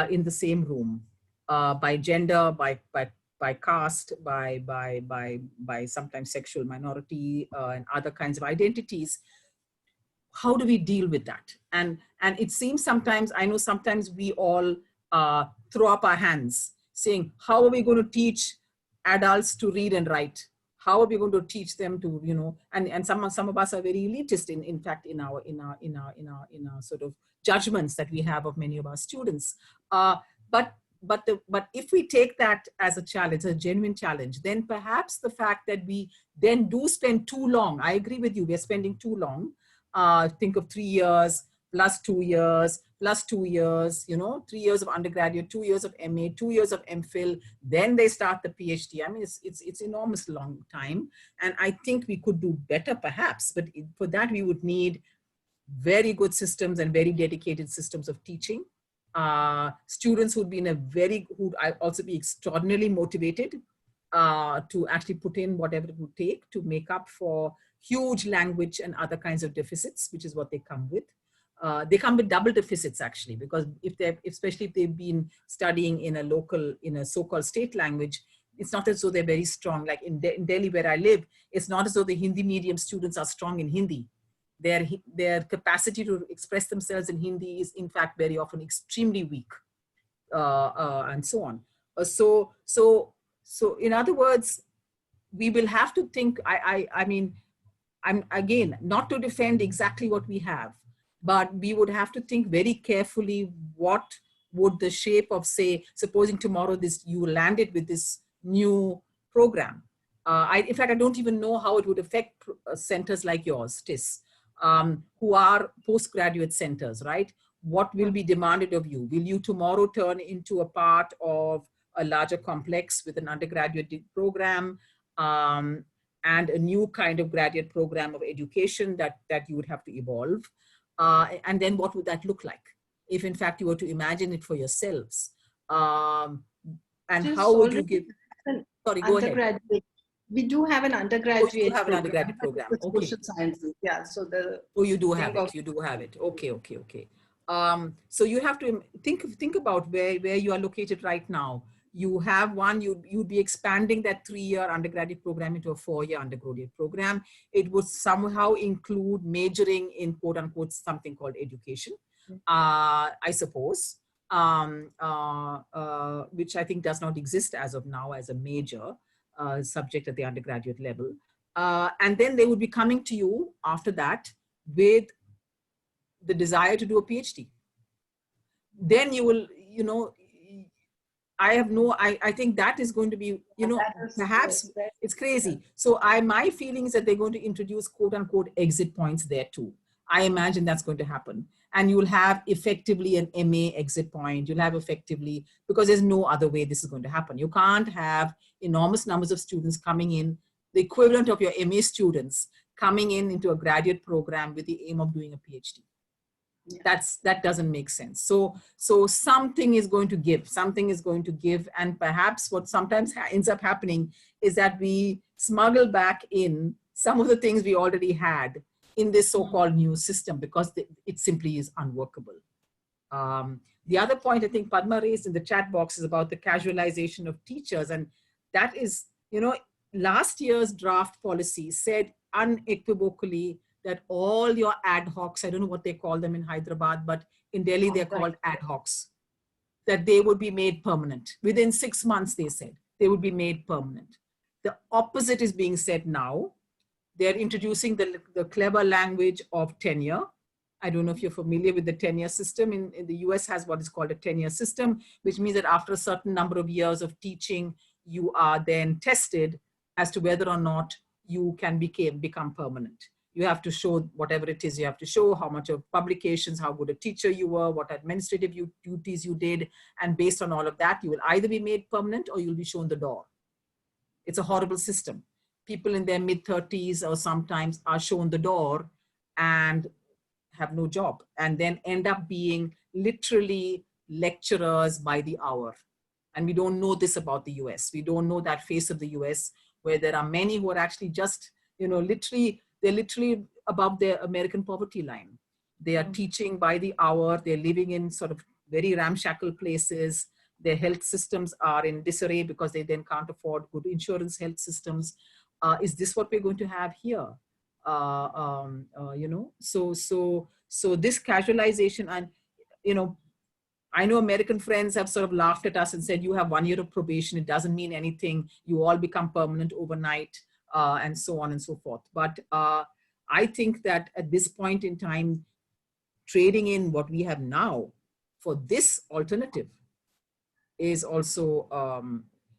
in the same room, by gender, by by caste, by sometimes sexual minority and other kinds of identities. How do we deal with that? And it seems sometimes, I know sometimes we all throw up our hands saying, how are we going to teach adults to read and write? How are we going to teach them to, you know, and some of us are very elitist in fact in our sort of judgments that we have of many of our students. But if we take that as a challenge, a genuine challenge, then perhaps the fact that we then do spend too long, I agree with you, we're spending too long. Think of 3 years plus 2 years plus 2 years, you know, 3 years of undergraduate, 2 years of MA, 2 years of MPhil, then they start the PhD. I mean, it's enormous long time. And I think we could do better perhaps, but for that we would need very good systems and very dedicated systems of teaching. Students who'd also be extraordinarily motivated to actually put in whatever it would take to make up for huge language and other kinds of deficits, which is what they come with. They come with double deficits actually, because especially if they've been studying in a so-called state language, it's not as though they're very strong. Like in Delhi where I live, it's not as though the Hindi medium students are strong in Hindi. Their capacity to express themselves in Hindi is in fact very often extremely weak, and so on. So in other words, we will have to think, I mean, I'm again, not to defend exactly what we have, but we would have to think very carefully what would the shape of, say, supposing tomorrow you landed with this new program. In fact, I don't even know how it would affect centers like yours, TISS, who are postgraduate centers, right? What will be demanded of you? Will you tomorrow turn into a part of a larger complex with an undergraduate program and a new kind of graduate program of education that you would have to evolve? And then what would that look like if in fact you were to imagine it for yourselves? And Just how would you give, sorry, go ahead. We do have an undergraduate you have an undergraduate program. Okay. Social sciences. Yeah. So you do have it. You do have it. Okay. So you have to think about where you are located right now. You have one, you'd be expanding that 3-year undergraduate program into a 4-year undergraduate program. It would somehow include majoring in quote unquote something called education, I suppose, which I think does not exist as of now as a major subject at the undergraduate level. And then they would be coming to you after that with the desire to do a PhD. Then you will, you know, I think that is going to be, you know, perhaps it's crazy. So my feeling is that they're going to introduce quote unquote exit points there too. I imagine that's going to happen. And you'll have effectively an MA exit point. You'll have effectively, because there's no other way this is going to happen. You can't have enormous numbers of students coming in, the equivalent of your MA students coming into a graduate program with the aim of doing a PhD. Yeah. That doesn't make sense. So something is going to give, and perhaps what sometimes ends up happening is that we smuggle back in some of the things we already had in this so-called new system because it simply is unworkable. The other point I think Padma raised in the chat box is about the casualization of teachers, and that is, you know, last year's draft policy said unequivocally that all your ad hocs, I don't know what they call them in Hyderabad, but in Delhi they're called ad hocs, that they would be made permanent. Within 6 months, they said, they would be made permanent. The opposite is being said now. They're introducing the clever language of tenure. I don't know if you're familiar with the tenure system. In the US has what is called a tenure system, which means that after a certain number of years of teaching, you are then tested as to whether or not you can become permanent. You have to show whatever it is you have to show, how much of publications, how good a teacher you were, what administrative duties you did. And based on all of that, you will either be made permanent or you'll be shown the door. It's a horrible system. People in their mid-30s or sometimes are shown the door and have no job, and then end up being literally lecturers by the hour. And we don't know this about the US. We don't know that face of the US, where there are many who are actually just, you know, they're literally above their American poverty line. They are teaching by the hour. They're living in sort of very ramshackle places. Their health systems are in disarray because they then can't afford good insurance health systems. Is this what we're going to have here? You know, so this casualization, and, you know, I know American friends have sort of laughed at us and said, you have 1 year of probation, it doesn't mean anything, you all become permanent overnight, and so on and so forth. But I think that at this point in time, trading in what we have now for this alternative is also,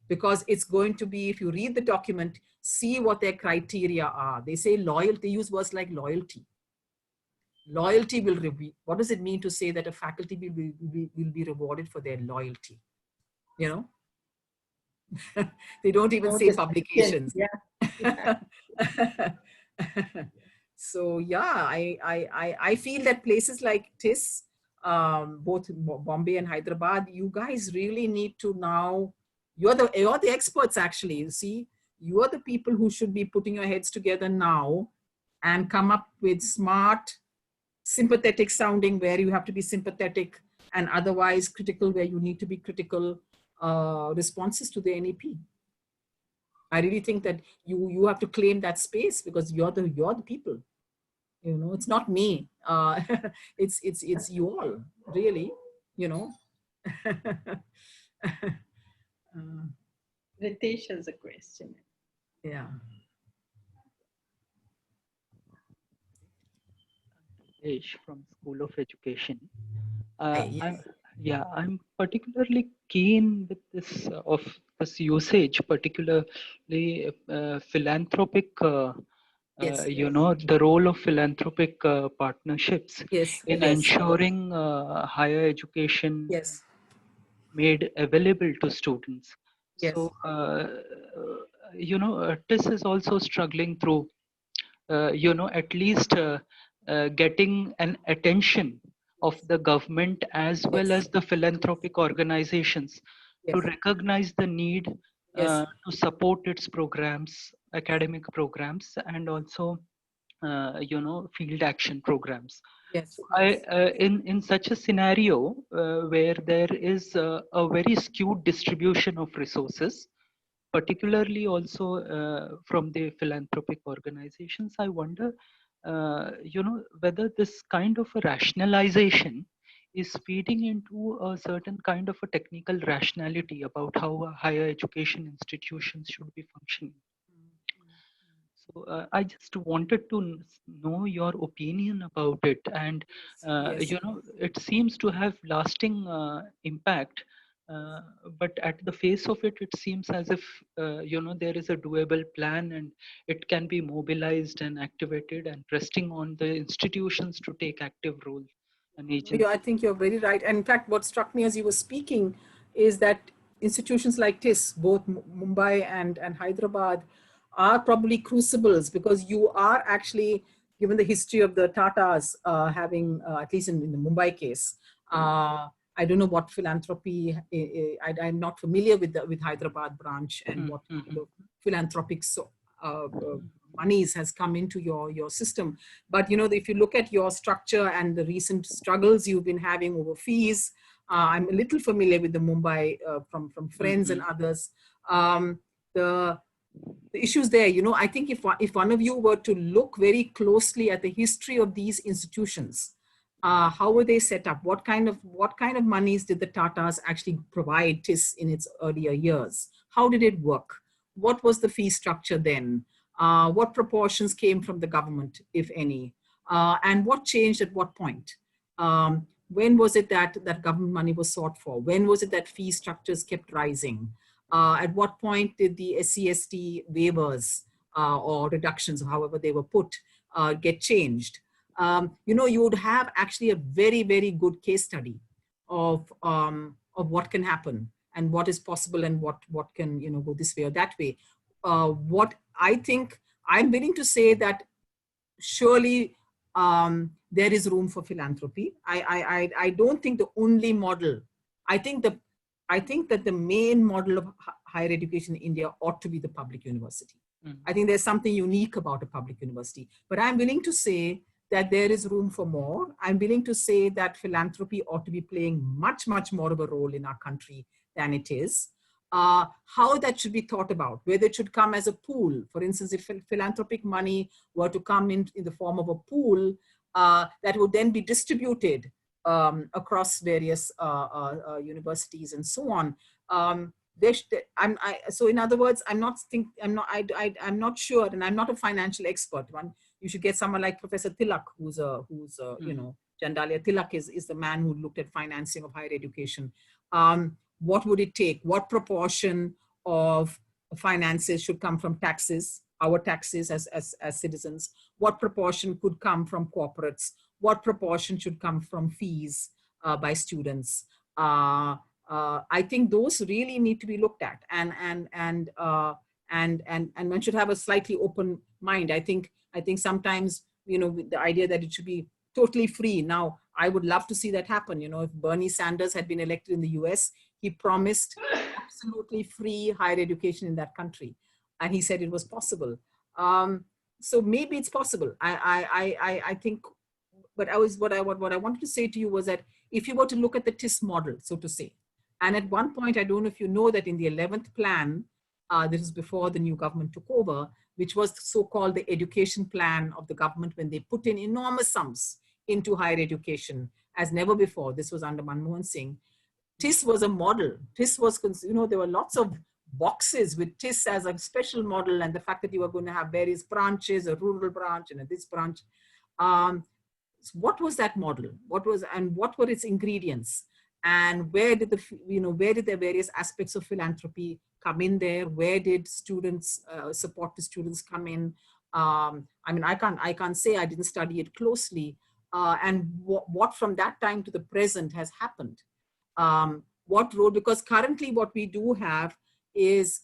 because it's going to be, if you read the document, see what their criteria are. They say loyalty, they use words like loyalty. Loyalty will be, what does it mean to say that a faculty will be rewarded for their loyalty? You know, they don't even say publications. Yeah. So yeah, I feel that places like TISS, both Bombay and Hyderabad, you guys really need to now, you're the experts actually, you see, you are the people who should be putting your heads together now and come up with smart, sympathetic sounding where you have to be sympathetic, and otherwise critical where you need to be critical, responses to the NEP. I really think that you have to claim that space, because you're the people. You know, it's not me. It's you all, really. You know. Ritesh has a question. Yeah. Ritesh from School of Education. Yes. I'm particularly keen with this of this usage, particularly philanthropic. Yes. You know, the role of philanthropic partnerships Yes. in Yes. ensuring higher education Yes. made available to students. Yes. So, you know, TISS is also struggling through, you know, at least getting an attention of the government as well Yes. as the philanthropic organizations to Yes. recognize the need Yes. to support its programs, academic programs, and also, you know, field action programs. Yes. So in such a scenario where there is a very skewed distribution of resources, particularly also from the philanthropic organizations, I wonder, you know, whether this kind of a rationalization is feeding into a certain kind of a technical rationality about how higher education institutions should be functioning. So I just wanted to know your opinion about it, and Yes. you know, it seems to have lasting impact. Uh, but at the face of it, it seems as if you know, there is a doable plan, and it can be mobilized and activated, and resting on the institutions to take active role and Yeah, I agency. think you're very right. And in fact, what struck me as you were speaking is that institutions like TISS, both Mumbai and Hyderabad, are probably crucibles, because you are actually, given the history of the Tatas having, at least in the Mumbai case, I don't know what philanthropy, I'm not familiar with Hyderabad branch and what kind of philanthropic monies has come into your system. But you know, if you look at your structure and the recent struggles you've been having over fees, I'm a little familiar with the Mumbai from friends and others. The issues there, you know, I think if one of you were to look very closely at the history of these institutions, how were they set up? What kind of monies did the Tatas actually provide TISS in its earlier years? How did it work? What was the fee structure then? What proportions came from the government, if any? And what changed at what point? When was it that government money was sought for? When was it that fee structures kept rising? At what point did the SC/ST waivers or reductions, or however they were put, get changed? You know, you would have actually a very, very good case study of what can happen and what is possible and what can, you know, go this way or that way. What I think, I'm willing to say that surely there is room for philanthropy. I don't think the only model, I think that the main model of higher education in India ought to be the public university. I think there's something unique about a public university, but I'm willing to say that there is room for more. I'm willing to say that philanthropy ought to be playing much, much more of a role in our country than it is. How that should be thought about, whether it should come as a pool. For instance, if philanthropic money were to come in the form of a pool that would then be distributed across various universities and so on. So in other words, I'm not sure, and I'm not a financial expert. You should get someone like Professor Tilak, who's you know, Jandalia Tilak is the man who looked at financing of higher education. What would it take? What proportion of finances should come from taxes, our taxes as citizens? What proportion could come from corporates? What proportion should come from fees by students? I think those really need to be looked at, and one should have a slightly open mind. I think sometimes, you know, the idea that it should be totally free. Now, I would love to see that happen. You know, if Bernie Sanders had been elected in the US, he promised absolutely free higher education in that country, and he said it was possible. So maybe it's possible. I think, but what I wanted to say to you was that if you were to look at the TISS model, so to say, and at one point, I don't know if you know that in the 11th plan, this is before the new government took over, which was so-called the education plan of the government, when they put in enormous sums into higher education as never before. This was under Manmohan Singh. TISS was a model. TISS was, you know, there were lots of boxes with TISS as a special model, and the fact that you were going to have various branches, a rural branch and a this branch. What was that model? What were its ingredients? And where did the various aspects of philanthropy come in there? Where did students, support to students come in? I mean, I can't say, I didn't study it closely. And what from that time to the present has happened? What role, because currently what we do have is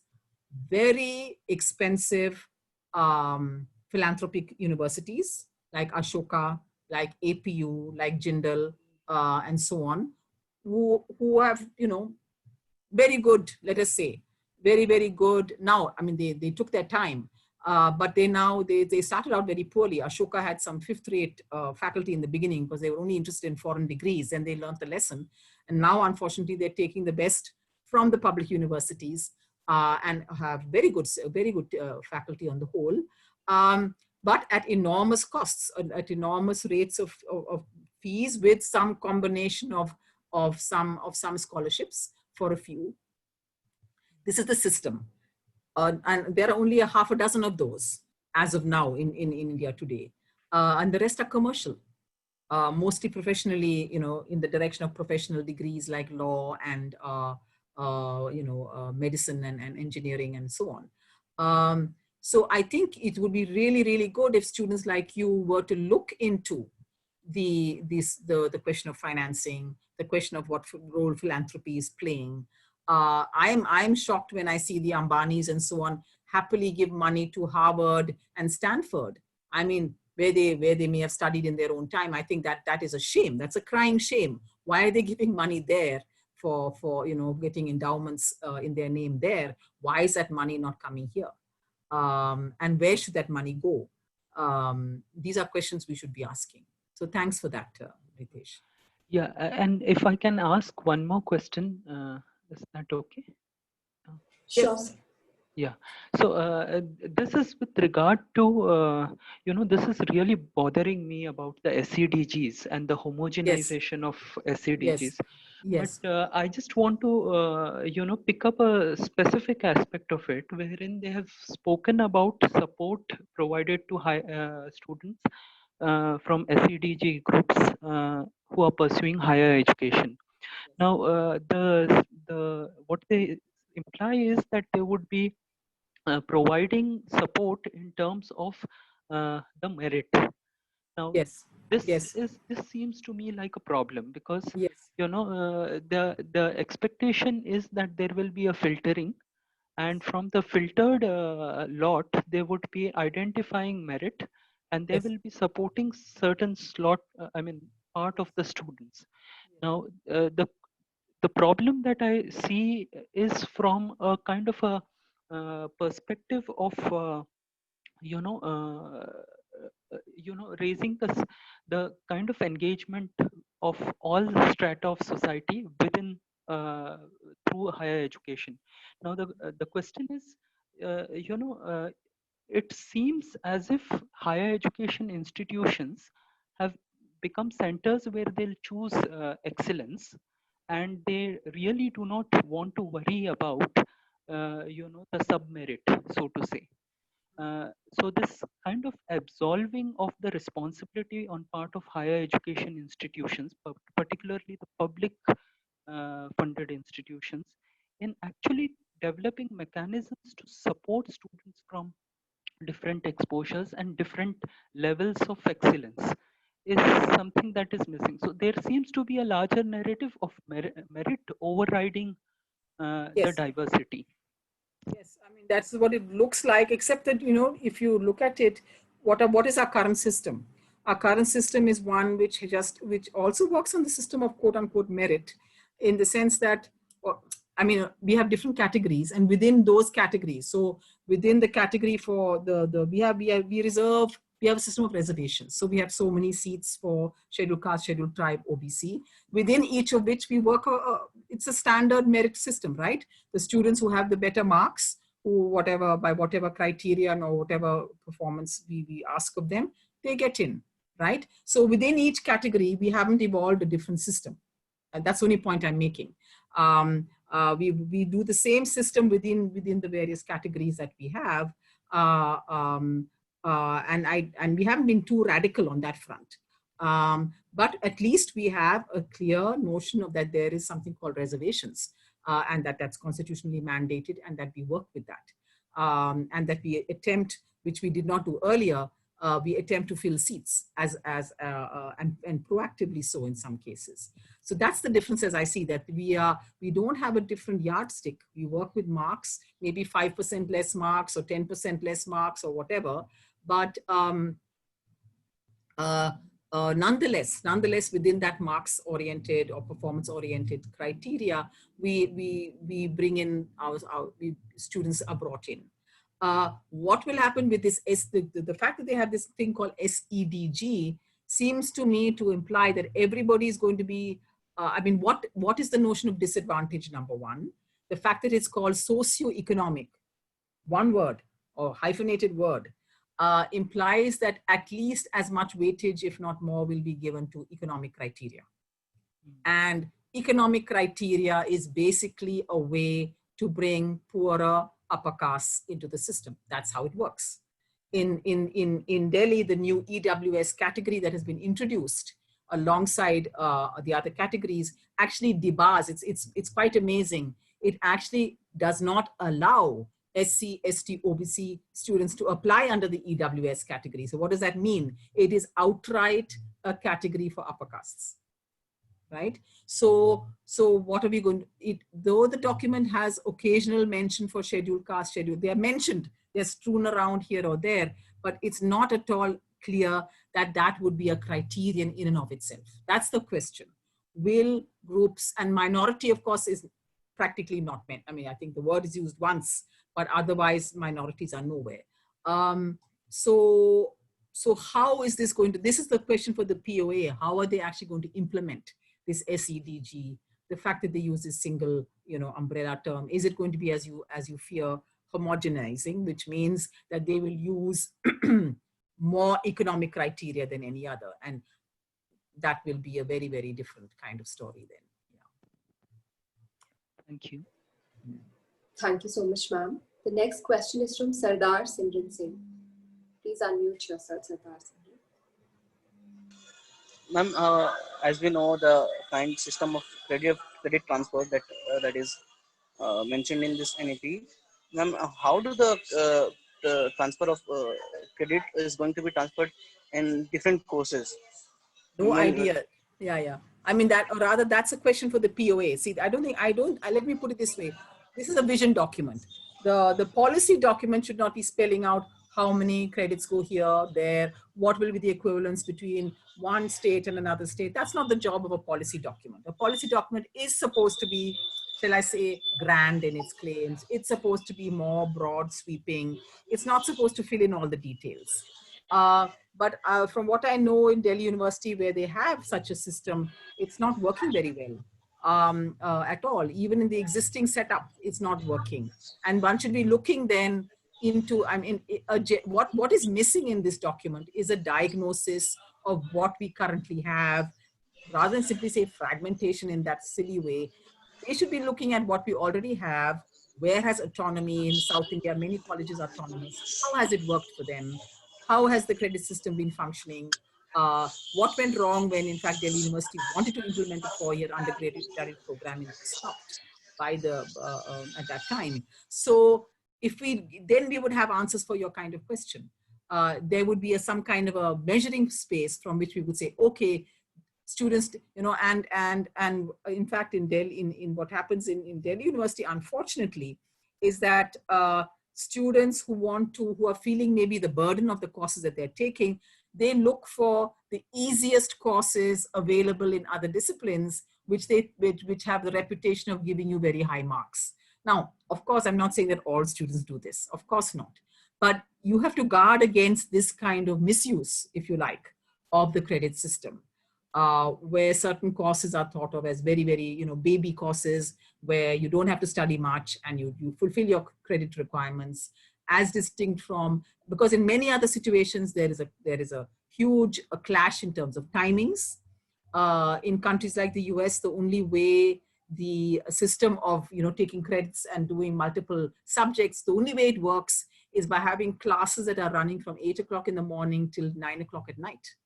very expensive philanthropic universities like Ashoka, like APU, like Jindal, and so on, who have, you know, very good, let us say, very, very good. Now, I mean, they took their time, but they started out very poorly. Ashoka had some fifth-rate faculty in the beginning because they were only interested in foreign degrees, and they learned the lesson. And now, unfortunately, they're taking the best from the public universities and have very good faculty on the whole, but at enormous costs, at enormous rates of fees, with some combination of some scholarships for a few. This is the system. And there are only a half a dozen of those as of now in India today. And the rest are commercial, mostly professionally, you know, in the direction of professional degrees like law and, medicine and engineering and so on. So I think it would be really, really good if students like you were to look into the question of financing, the question of what role philanthropy is playing. I'm shocked when I see the Ambanis and so on happily give money to Harvard and Stanford. I mean, where they may have studied in their own time. I think that is a shame. That's a crying shame. Why are they giving money there for you know, getting endowments in their name there? Why is that money not coming here? And where should that money go? These are questions we should be asking. So thanks for that, Ritesh. Yeah, and if I can ask one more question, is that okay? Sure. Yeah. So this is with regard to, this is really bothering me about the SCDGs and the homogenization of SCDGs. Yes. But I just want to, pick up a specific aspect of it, wherein they have spoken about support provided to students from SCDG groups who are pursuing higher education. Now, what they imply is that they would be providing support in terms of the merit. Now, this seems to me like a problem, because the expectation is that there will be a filtering, and from the filtered lot they would be identifying merit, and they will be supporting certain part of the students. Now, the problem that I see is from a kind of a perspective of raising the kind of engagement of all strata of society within through higher education. Now the question is, it seems as if higher education institutions have become centers where they'll choose excellence, and they really do not want to worry about the sub-merit, so to say. So this kind of absolving of the responsibility on part of higher education institutions, particularly the public funded institutions, in actually developing mechanisms to support students from different exposures and different levels of excellence, is something that is missing. So there seems to be a larger narrative of merit overriding the Yes. diversity. Yes, I mean, that's what it looks like, except that, you know, if you look at it, what is our current system? Our current system is one which also works on the system of quote unquote merit, in the sense that, I mean, we have different categories, and within those categories, so within the category for we have a system of reservations. So we have so many seats for scheduled caste, scheduled tribe, OBC, within each of which we work, it's a standard merit system, right? The students who have the better marks, who by whatever criterion or whatever performance we ask of them, they get in, right? So within each category, we haven't evolved a different system. And that's the only point I'm making. We do the same system within the various categories that we have. And we haven't been too radical on that front. But at least we have a clear notion of that there is something called reservations, and that's constitutionally mandated, and that we work with that. And that we attempt, which we did not do earlier, we attempt to fill seats and proactively so in some cases. So that's the difference as I see, that we don't have a different yardstick. We work with marks, maybe 5% less marks or 10% less marks or whatever, but nonetheless, within that marks-oriented or performance-oriented criteria, we bring in students are brought in. What will happen with this is the fact that they have this thing called SEDG seems to me to imply that everybody is going to be, I mean, what is the notion of disadvantage, number one? The fact that it's called socio-economic, one word or hyphenated word, implies that at least as much weightage, if not more, will be given to economic criteria. And economic criteria is basically a way to bring poorer upper castes into the system. That's how it works. In Delhi, the new EWS category that has been introduced alongside the other categories actually debars. It's quite amazing. It actually does not allow SC, ST, OBC students to apply under the EWS category. So what does that mean? It is outright a category for upper castes, right? So what are we going to, though the document has occasional mention for scheduled caste, they are mentioned, they're strewn around here or there, but it's not at all clear that that would be a criterion in and of itself. That's the question. Will groups, and minority of course is practically not meant. I mean, I think the word is used once, but otherwise minorities are nowhere. So how is this going to, this is the question for the POA, how are they actually going to implement this SEDG, the fact that they use this single, umbrella term? Is it going to be, as you fear, homogenizing, which means that they will use more economic criteria than any other, and that will be a very, very different kind of story then. Yeah. Thank you. Thank you so much, ma'am. The next question is from Sardar Simran Singh. Please unmute yourself, Sardar Simran. Ma'am, as we know, the kind system of credit transfer that is mentioned in this NEP, ma'am, how do the transfer of credit is going to be transferred in different courses? No idea. Yeah. I mean, that, or rather, that's a question for the POA. See, let me put it this way. This is a vision document. The policy document should not be spelling out how many credits go here, there, what will be the equivalence between one state and another state. That's not the job of a policy document. A policy document is supposed to be, shall I say, grand in its claims. It's supposed to be more broad sweeping. It's not supposed to fill in all the details. But from what I know in Delhi University, where they have such a system, it's not working very well. at all. Even in the existing setup, it's not working. And one should be looking then into, I mean, what is missing in this document is a diagnosis of what we currently have, rather than simply say fragmentation in that silly way. They should be looking at what we already have. Where has autonomy in South India? Many colleges are autonomous. How has it worked for them? How has the credit system been functioning? What went wrong when, in fact, Delhi University wanted to implement a 4-year undergraduate program and stopped by the at that time. So if then we would have answers for your kind of question. There would be some kind of a measuring space from which we would say, okay, students, you know, and in fact, in Delhi, in what happens in Delhi University, unfortunately, is that students who are feeling maybe the burden of the courses that they're taking, they look for the easiest courses available in other disciplines, which have the reputation of giving you very high marks. Now, of course, I'm not saying that all students do this, of course not, but you have to guard against this kind of misuse, if you like, of the credit system. Where certain courses are thought of as very, very, you know, baby courses where you don't have to study much and you fulfill your credit requirements, as distinct from, because in many other situations there is a huge clash in terms of timings. In countries like the US, the only way the system of, you know, taking credits and doing multiple subjects, the only way it works is by having classes that are running from 8 o'clock in the morning till 9 o'clock at night.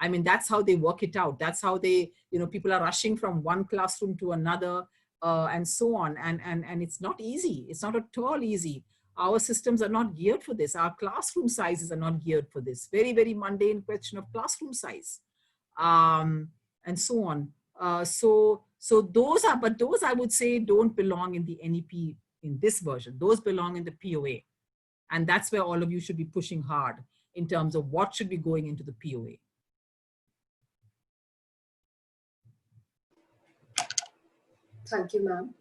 I mean, that's how they work it out. That's how they, you know, people are rushing from one classroom to another and so on. And it's not easy. It's not at all easy. Our systems are not geared for this. Our classroom sizes are not geared for this. Very, very mundane question of classroom size and so on. So those I would say don't belong in the NEP in this version. Those belong in the POA. And that's where all of you should be pushing hard in terms of what should be going into the POA. Thank you, ma'am.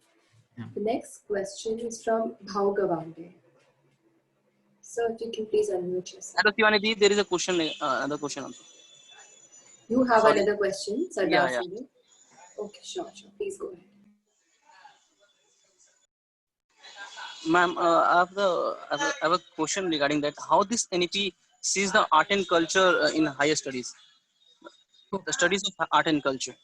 Yeah. The next question is from Bhaugavande. Sir, if you can please unmute yourself. Hello, Q&A, there is a question, another question also. You have another question, sir? Yeah. Okay, sure. Please go ahead. Ma'am, I have a question regarding that. How this NEP sees the art and culture in higher studies? The studies of art and culture.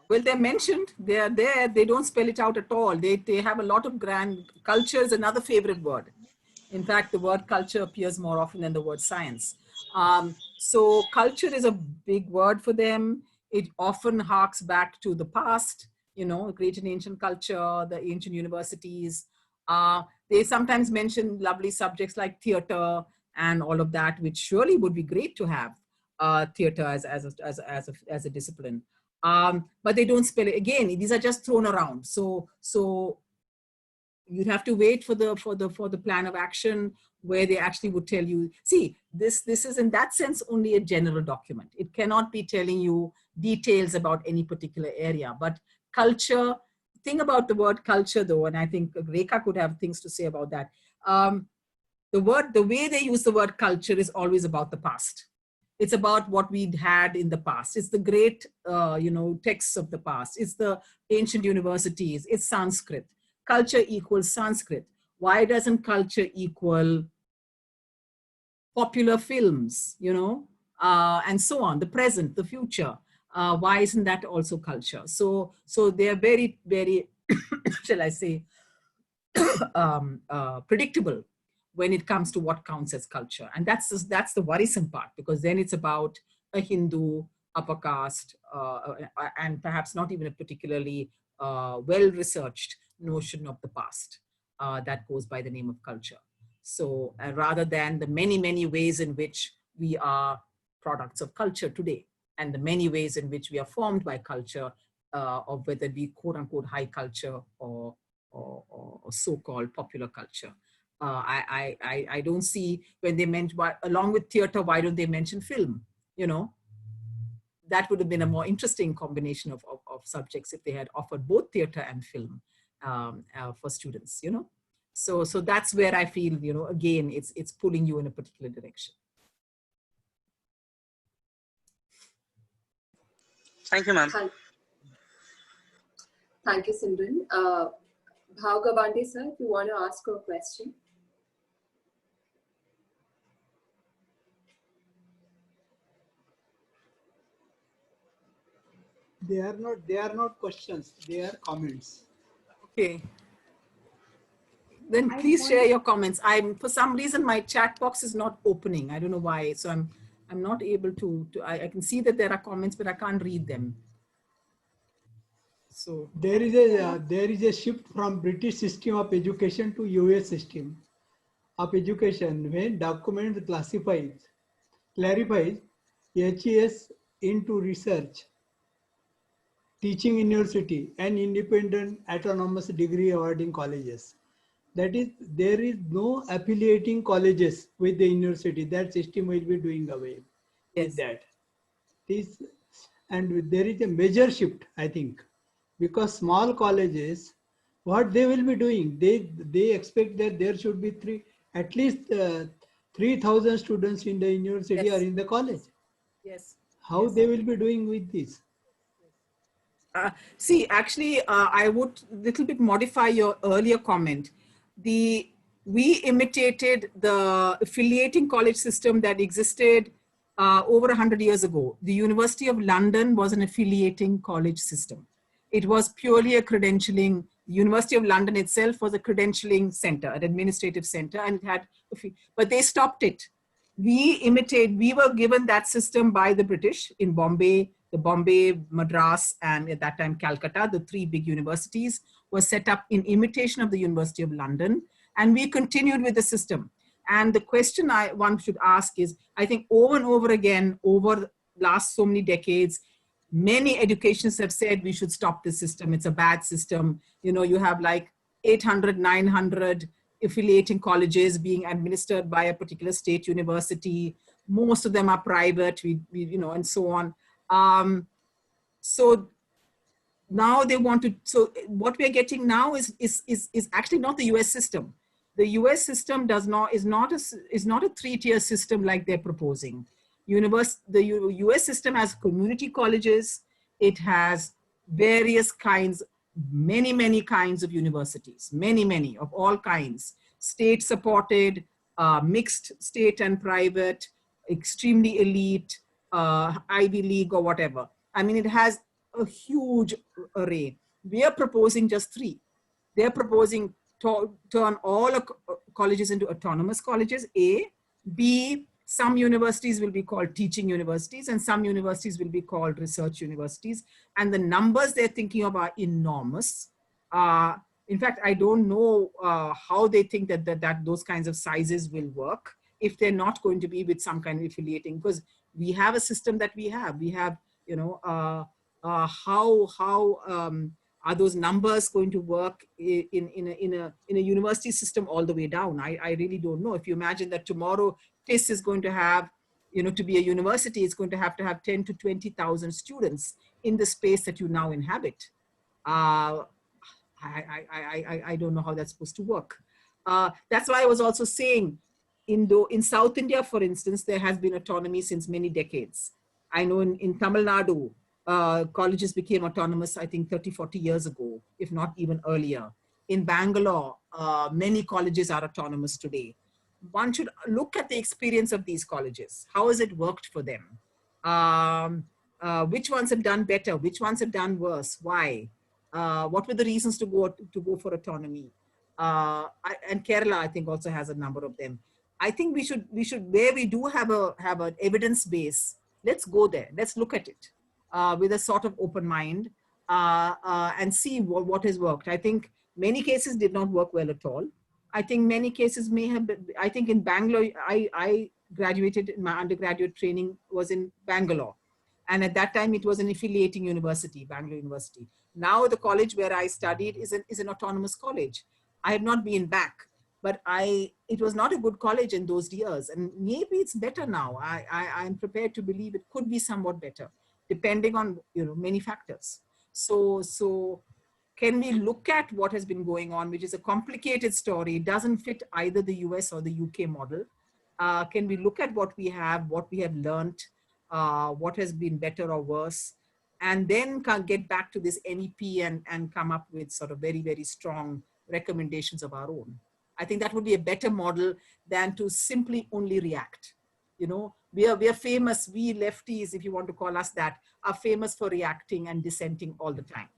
Well, they're mentioned, they are there, they don't spell it out at all. They have a lot of grand, culture is another favorite word. In fact, the word culture appears more often than the word science. So culture is a big word for them. It often harks back to the past, you know, great and ancient culture, the ancient universities. They sometimes mention lovely subjects like theater and all of that, which surely would be great to have theater as a discipline. But they don't spell it. Again, these are just thrown around. So you'd have to wait for the plan of action where they actually would tell you, see, this is in that sense only a general document. It cannot be telling you details about any particular area. But culture, thing about the word culture though, and I think Rekha could have things to say about that. The way they use the word culture is always about the past. It's about what we'd had in the past. It's the great, you know, texts of the past. It's the ancient universities. It's Sanskrit. Culture equals Sanskrit. Why doesn't culture equal popular films, you know, and so on, the present, the future? Why isn't that also culture? So they're very, very, shall I say, predictable when it comes to what counts as culture. And that's the worrisome part, because then it's about a Hindu, upper caste, and perhaps not even a particularly well-researched notion of the past that goes by the name of culture. So rather than the many, many ways in which we are products of culture today, and the many ways in which we are formed by culture, of whether it be quote unquote high culture or so-called popular culture. I don't see when they mention, along with theater, why don't they mention film? You know, that would have been a more interesting combination of subjects if they had offered both theater and film for students, you know. So that's where I feel, you know, again, it's pulling you in a particular direction. Thank you, ma'am. Thank you, Simran. Bhav Gabande sir, if you want to ask a question. They are not questions, they are comments. Okay. Then please share your comments. For some reason, my chat box is not opening. I don't know why. So I'm not able to I can see that there are comments, but I can't read them. So there is a shift from British system of education to US system of education when document clarifies HES into research, teaching university, and independent autonomous degree awarding colleges. That is, there is no affiliating colleges with the university. That system will be doing away with that. And there is a major shift, I think, because small colleges, what they will be doing, they expect that there should be at least 3,000 students in the university or in the college. Yes. How they will be doing with this? See, actually, I would little bit modify your earlier comment. We imitated the affiliating college system that existed over 100 years ago. The University of London was an affiliating college system. It was purely a credentialing. The University of London itself was a credentialing center, an administrative center, and it had, but they stopped it. We were given that system by the British in Bombay. The Bombay, Madras, and at that time Calcutta, the three big universities, were set up in imitation of the University of London. And we continued with the system. And the question one should ask is, I think over and over again, over the last so many decades, many educations have said we should stop this system. It's a bad system. You know, you have like 800, 900 affiliating colleges being administered by a particular state university. Most of them are private, you know, and so on. So now they want to, so what we're getting now is actually not the US system. The US system is not a three-tier system like they're proposing. The US system has community colleges. It has various kinds, many kinds of universities, many of all kinds, state supported, mixed state and private, extremely elite, Ivy League or whatever. I mean, it has a huge array. We are proposing just three. They're proposing to turn all colleges into autonomous colleges, A. B, some universities will be called teaching universities and some universities will be called research universities. And the numbers they're thinking of are enormous. In fact, I don't know how they think that those kinds of sizes will work if they're not going to be with some kind of affiliating, because we have a system that we have. We have, you know, how are those numbers going to work in a university system all the way down? I really don't know. If you imagine that tomorrow TISS is going to have, you know, to be a university, it's going to have 10 to 20,000 students in the space that you now inhabit. I don't know how that's supposed to work. That's why I was also saying, in South India, for instance, there has been autonomy since many decades. I know in Tamil Nadu, colleges became autonomous, I think 30, 40 years ago, if not even earlier. In Bangalore, many colleges are autonomous today. One should look at the experience of these colleges. How has it worked for them? Which ones have done better? Which ones have done worse? Why? What were the reasons to go for autonomy? And Kerala, I think, also has a number of them. I think we should where we do have an evidence base, let's go there. Let's look at it with a sort of open mind and see what has worked. I think many cases did not work well at all. I think many cases may have been, I think in Bangalore, I graduated, my undergraduate training was in Bangalore. And at that time, it was an affiliating university, Bangalore University. Now the college where I studied is an autonomous college. I have not been back, but it was not a good college in those years. And maybe it's better now. I'm prepared to believe it could be somewhat better, depending on, you know, many factors. So can we look at what has been going on, which is a complicated story, doesn't fit either the US or the UK model. Can we look at what we have learned, what has been better or worse, and then get back to this NEP and come up with sort of very, very strong recommendations of our own. I think that would be a better model than to simply only react. You know, we are famous, we lefties, if you want to call us that, are famous for reacting and dissenting all the time.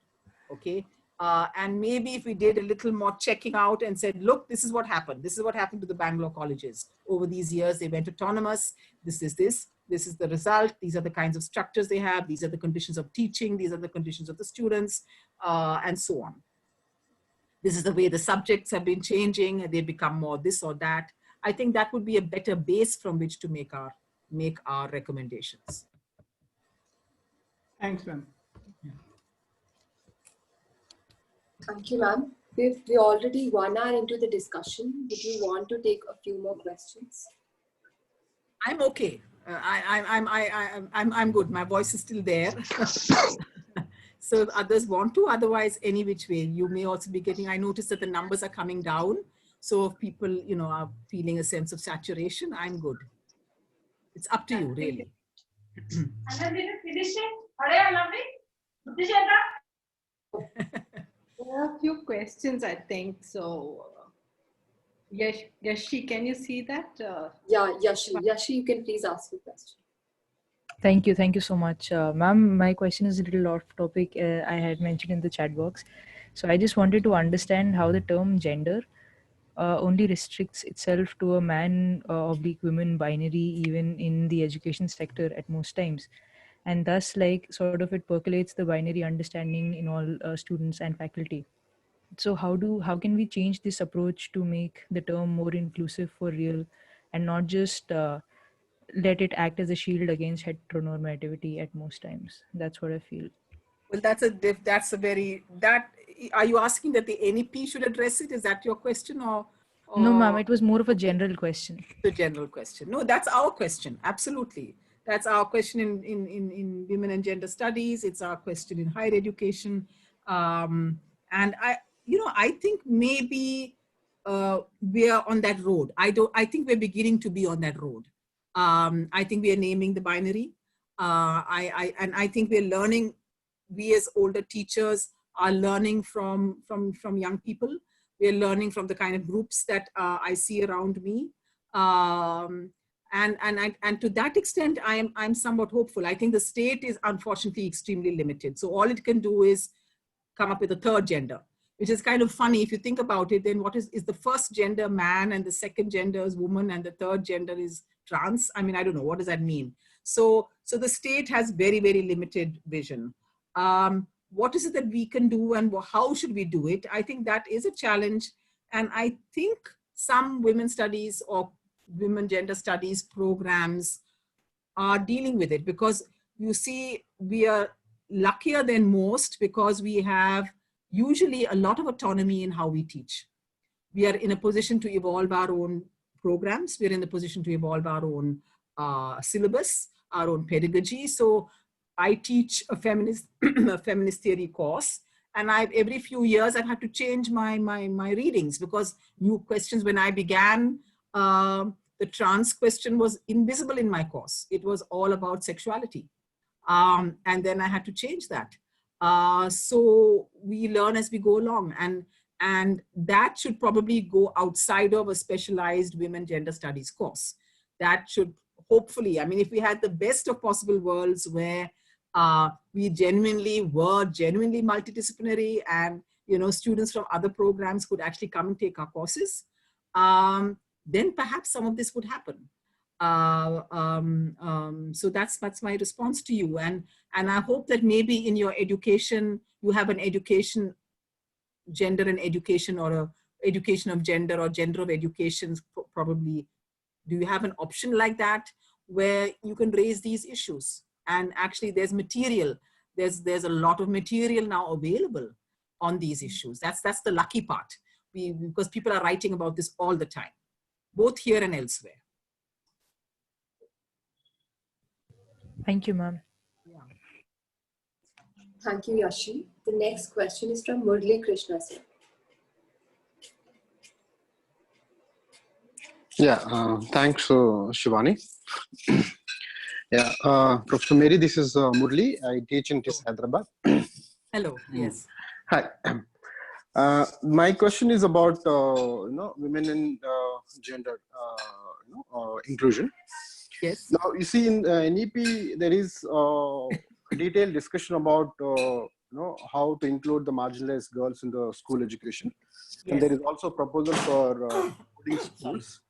Okay. And maybe if we did a little more checking out and said, look, this is what happened. This is what happened to the Bangalore colleges. Over these years, they went autonomous. This is the result. These are the kinds of structures they have. These are the conditions of teaching. These are the conditions of the students, and so on. This is the way the subjects have been changing. They become more this or that. I think that would be a better base from which to make our recommendations. Thanks, ma'am. Thank you, ma'am. We're already 1 hour into the discussion. Would you want to take a few more questions? I'm okay. I'm good. My voice is still there. So if others want to, otherwise any which way, you may also be getting, I noticed that the numbers are coming down. So if people, you know, are feeling a sense of saturation, I'm good. It's up to you, really. There are a few questions, I think. So, Yashi, can you see that? Yeah, Yashi, you can please ask your question. Thank you so much. Ma'am, my question is a little off topic. I had mentioned in the chat box. So I just wanted to understand how the term gender only restricts itself to a man oblique women binary, even in the education sector at most times. And thus, like, sort of it percolates the binary understanding in all students and faculty. So how can we change this approach to make the term more inclusive for real and not just let it act as a shield against heteronormativity at most times? That's what I feel. Well, are you asking that the NEP should address it? Is that your question, or? No, ma'am, it was more of a general question. The general question. No, that's our question. Absolutely. That's our question in women and gender studies. It's our question in higher education. And I think maybe we are on that road. I think we're beginning to be on that road. I think we are naming the binary. And I think we're learning, we as older teachers are learning from young people. We're learning from the kind of groups that I see around me. And to that extent, I'm somewhat hopeful. I think the state is unfortunately extremely limited. So all it can do is come up with a third gender, which is kind of funny. If you think about it, then what is the first gender man, and the second gender is woman, and the third gender is trans? I mean, I don't know, what does that mean? So the state has very, very limited vision. What is it that we can do, and how should we do it? I think that is a challenge. And I think some women's studies or women gender studies programs are dealing with it, because you see, we are luckier than most because we have usually a lot of autonomy in how we teach. We are in a position to evolve our own programs. We're in a position to evolve our own syllabus, our own pedagogy. So I teach a feminist theory course, and every few years I've had to change my readings, because new questions. When I began, the trans question was invisible in my course. It was all about sexuality. And then I had to change that. So we learn as we go along, and that should probably go outside of a specialized women gender studies course. That should hopefully, I mean, if we had the best of possible worlds where we were genuinely multidisciplinary, and students from other programs could actually come and take our courses, then perhaps some of this would happen. So that's my response to you, and I hope that maybe in your education you have an education, gender and education, or a education of gender, or gender of education. Probably, do you have an option like that where you can raise these issues? And actually there's material, there's a lot of material now available on these issues. That's the lucky part, because people are writing about this all the time, both here and elsewhere. Thank you, ma'am. Yeah. Thank you, Yashi. The next question is from Murli Krishna sir. Yeah, thanks, Shivani. Yeah, Professor Mary, this is Murli. I teach in TISS Hyderabad. Hello. Yes. Hi. My question is about women and gender inclusion. Yes. Now you see in NEP there is a detailed discussion about how to include the marginalized girls in the school education, and there is also a proposal for boarding schools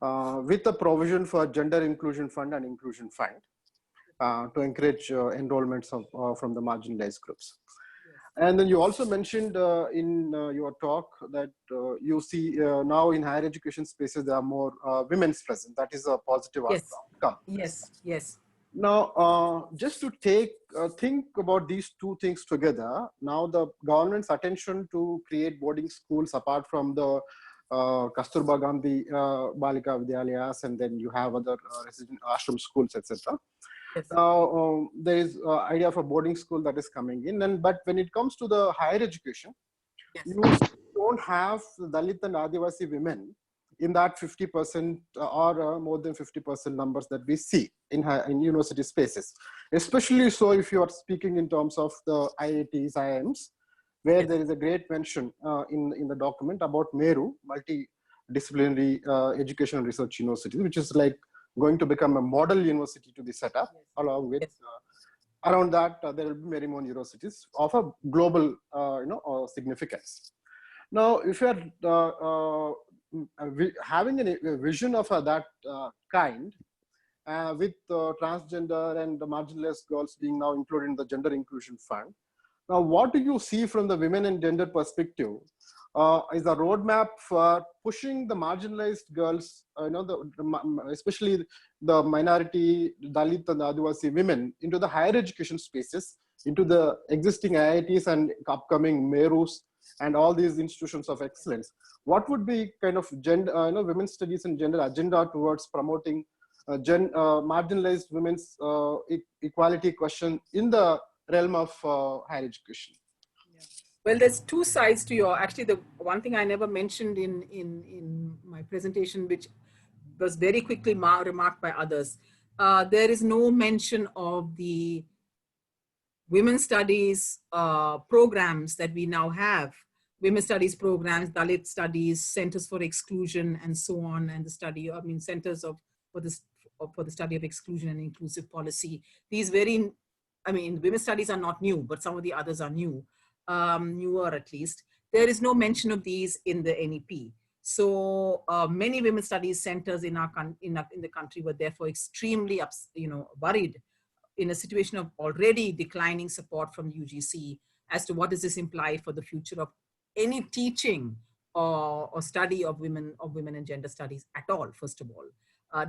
with a provision for gender inclusion fund and inclusion fund to encourage enrollments of, from the marginalized groups. And then you also mentioned in your talk that you see now in higher education spaces there are more women's present. That is a positive outcome. Yes. Yes. Now, just to think about these two things together, now the government's attention to create boarding schools apart from the Kasturba Gandhi Balika Vidyalayas, and then you have other resident ashram schools, etc. Yes. Now, there is idea of a boarding school that is coming in, but when it comes to the higher education, you don't have Dalit and Adivasi women in that 50% or more than 50% numbers that we see in university spaces. Especially so if you are speaking in terms of the IITs, IIMs, where there is a great mention in the document about MERU, Multidisciplinary Education and Research University, which is like going to become a model university to be set up, along with around that there will be many more universities of a global significance. Now, if you are having a vision of that kind, with transgender and the marginalized girls being now included in the gender inclusion fund, now what do you see from the women and gender perspective is a roadmap for pushing the marginalized girls, especially the minority, Dalit and Adivasi women into the higher education spaces, into the existing IITs and upcoming MERUs and all these institutions of excellence? What would be kind of gender, women's studies and gender agenda towards promoting marginalized women's equality question in the realm of higher education? Well, there's two sides to actually the one thing I never mentioned in my presentation, which was very quickly remarked by others. There is no mention of the women's studies programs that we now have. Women's studies programs, Dalit studies, centers for exclusion, and so on, and the study, centers for the study of exclusion and inclusive policy. These women's studies are not new, but some of the others are new. Newer at least. There is no mention of these in the NEP. So many women's studies centers in the country were therefore extremely worried in a situation of already declining support from UGC as to what does this imply for the future of any teaching or study of women and gender studies at all. First of all,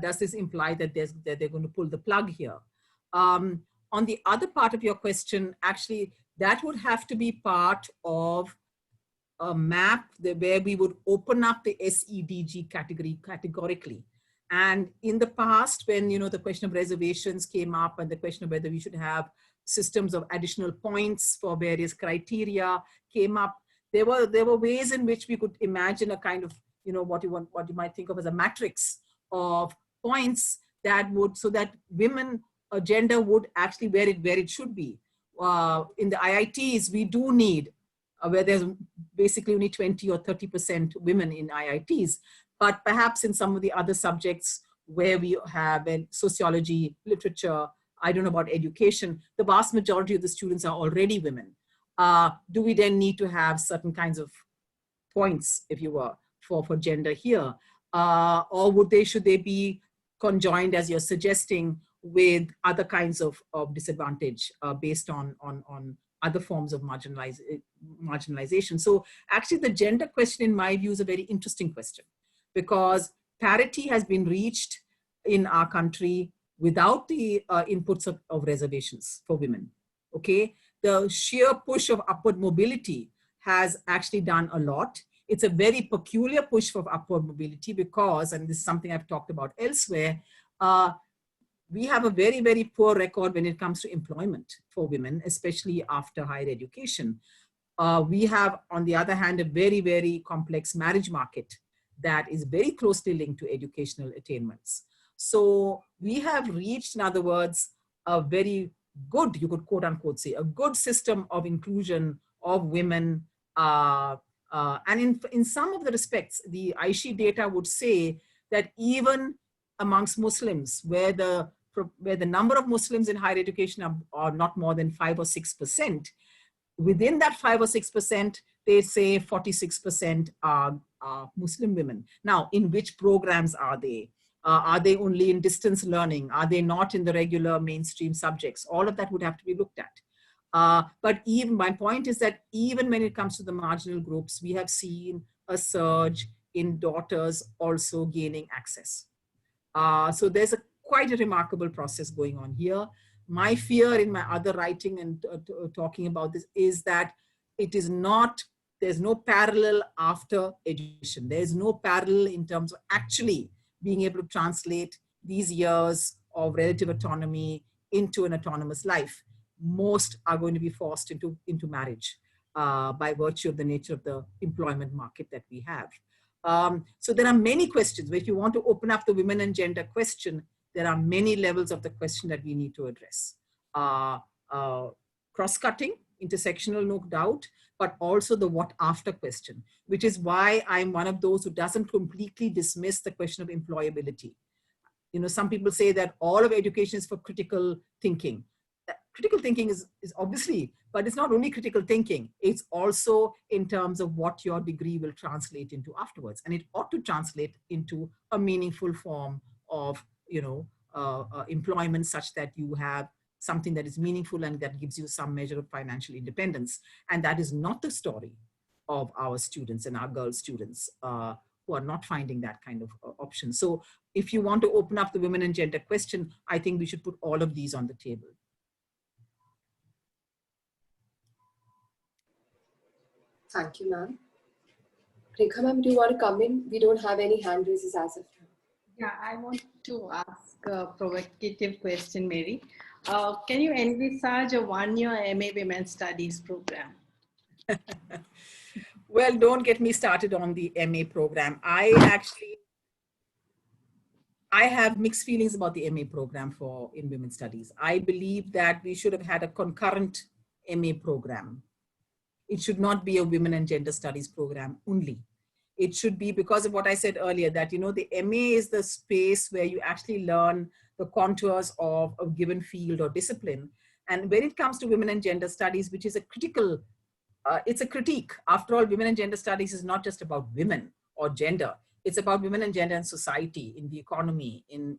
does this imply that they're going to pull the plug here? On the other part of your question, actually, that would have to be part of a map where we would open up the SEDG category categorically. And in the past, when the question of reservations came up and the question of whether we should have systems of additional points for various criteria came up, there were ways in which we could imagine a kind of what you might think of as a matrix of points that would, so that women or gender would actually where it should be. In the IITs, we do need, where there's basically only 20 or 30% women in IITs, but perhaps in some of the other subjects where we have sociology, literature, I don't know about education, the vast majority of the students are already women. Do we then need to have certain kinds of points, if you were, for gender here? Or should they be conjoined, as you're suggesting, with other kinds of disadvantage based on other forms of marginalization? So actually the gender question, in my view, is a very interesting question, because parity has been reached in our country without the inputs of reservations for women, okay? The sheer push of upward mobility has actually done a lot. It's a very peculiar push for upward mobility because, and this is something I've talked about elsewhere, we have a very, very poor record when it comes to employment for women, especially after higher education. We have, on the other hand, a very, very complex marriage market that is very closely linked to educational attainments. So we have reached, in other words, a very good, you could quote unquote say, a good system of inclusion of women. And in some of the respects, the Aishi data would say that even amongst Muslims, where the number of Muslims in higher education are not more than 5 or 6%, within that 5 or 6%, they say 46% are Muslim women. Now, in which programs are they? Are they only in distance learning? Are they not in the regular mainstream subjects? All of that would have to be looked at. But even my point is that even when it comes to the marginal groups, we have seen a surge in daughters also gaining access. So there's quite a remarkable process going on here. My fear in my other writing and talking about this is that it is not, there's no parallel after education. There's no parallel in terms of actually being able to translate these years of relative autonomy into an autonomous life. Most are going to be forced into marriage by virtue of the nature of the employment market that we have. So there are many questions. If you want to open up the women and gender question, there are many levels of the question that we need to address. Cross-cutting, intersectional, no doubt, but also the what after question, which is why I'm one of those who doesn't completely dismiss the question of employability. You know, some people say that all of education is for critical thinking. Critical thinking is obviously, but it's not only critical thinking, it's also in terms of what your degree will translate into afterwards. And it ought to translate into a meaningful form of, you know, employment such that you have something that is meaningful and that gives you some measure of financial independence. And that is not the story of our students and our girl students who are not finding that kind of option. So if you want to open up the women and gender question, I think we should put all of these on the table. Thank you, ma'am. Rekha ma'am, do you want to come in? We don't have any hand raises as of now. Yeah, I want to ask a provocative question, Mary. Can you envisage a one-year MA Women's Studies program? Well, don't get me started on the MA program. I have mixed feelings about the MA program in women's studies. I believe that we should have had a concurrent MA program. It should not be a women and gender studies program only. It should be, because of what I said earlier, that, you know, the MA is the space where you actually learn the contours of a given field or discipline. And when it comes to women and gender studies, which is a critical, it's a critique. After all, women and gender studies is not just about women or gender. It's about women and gender and society, in the economy, in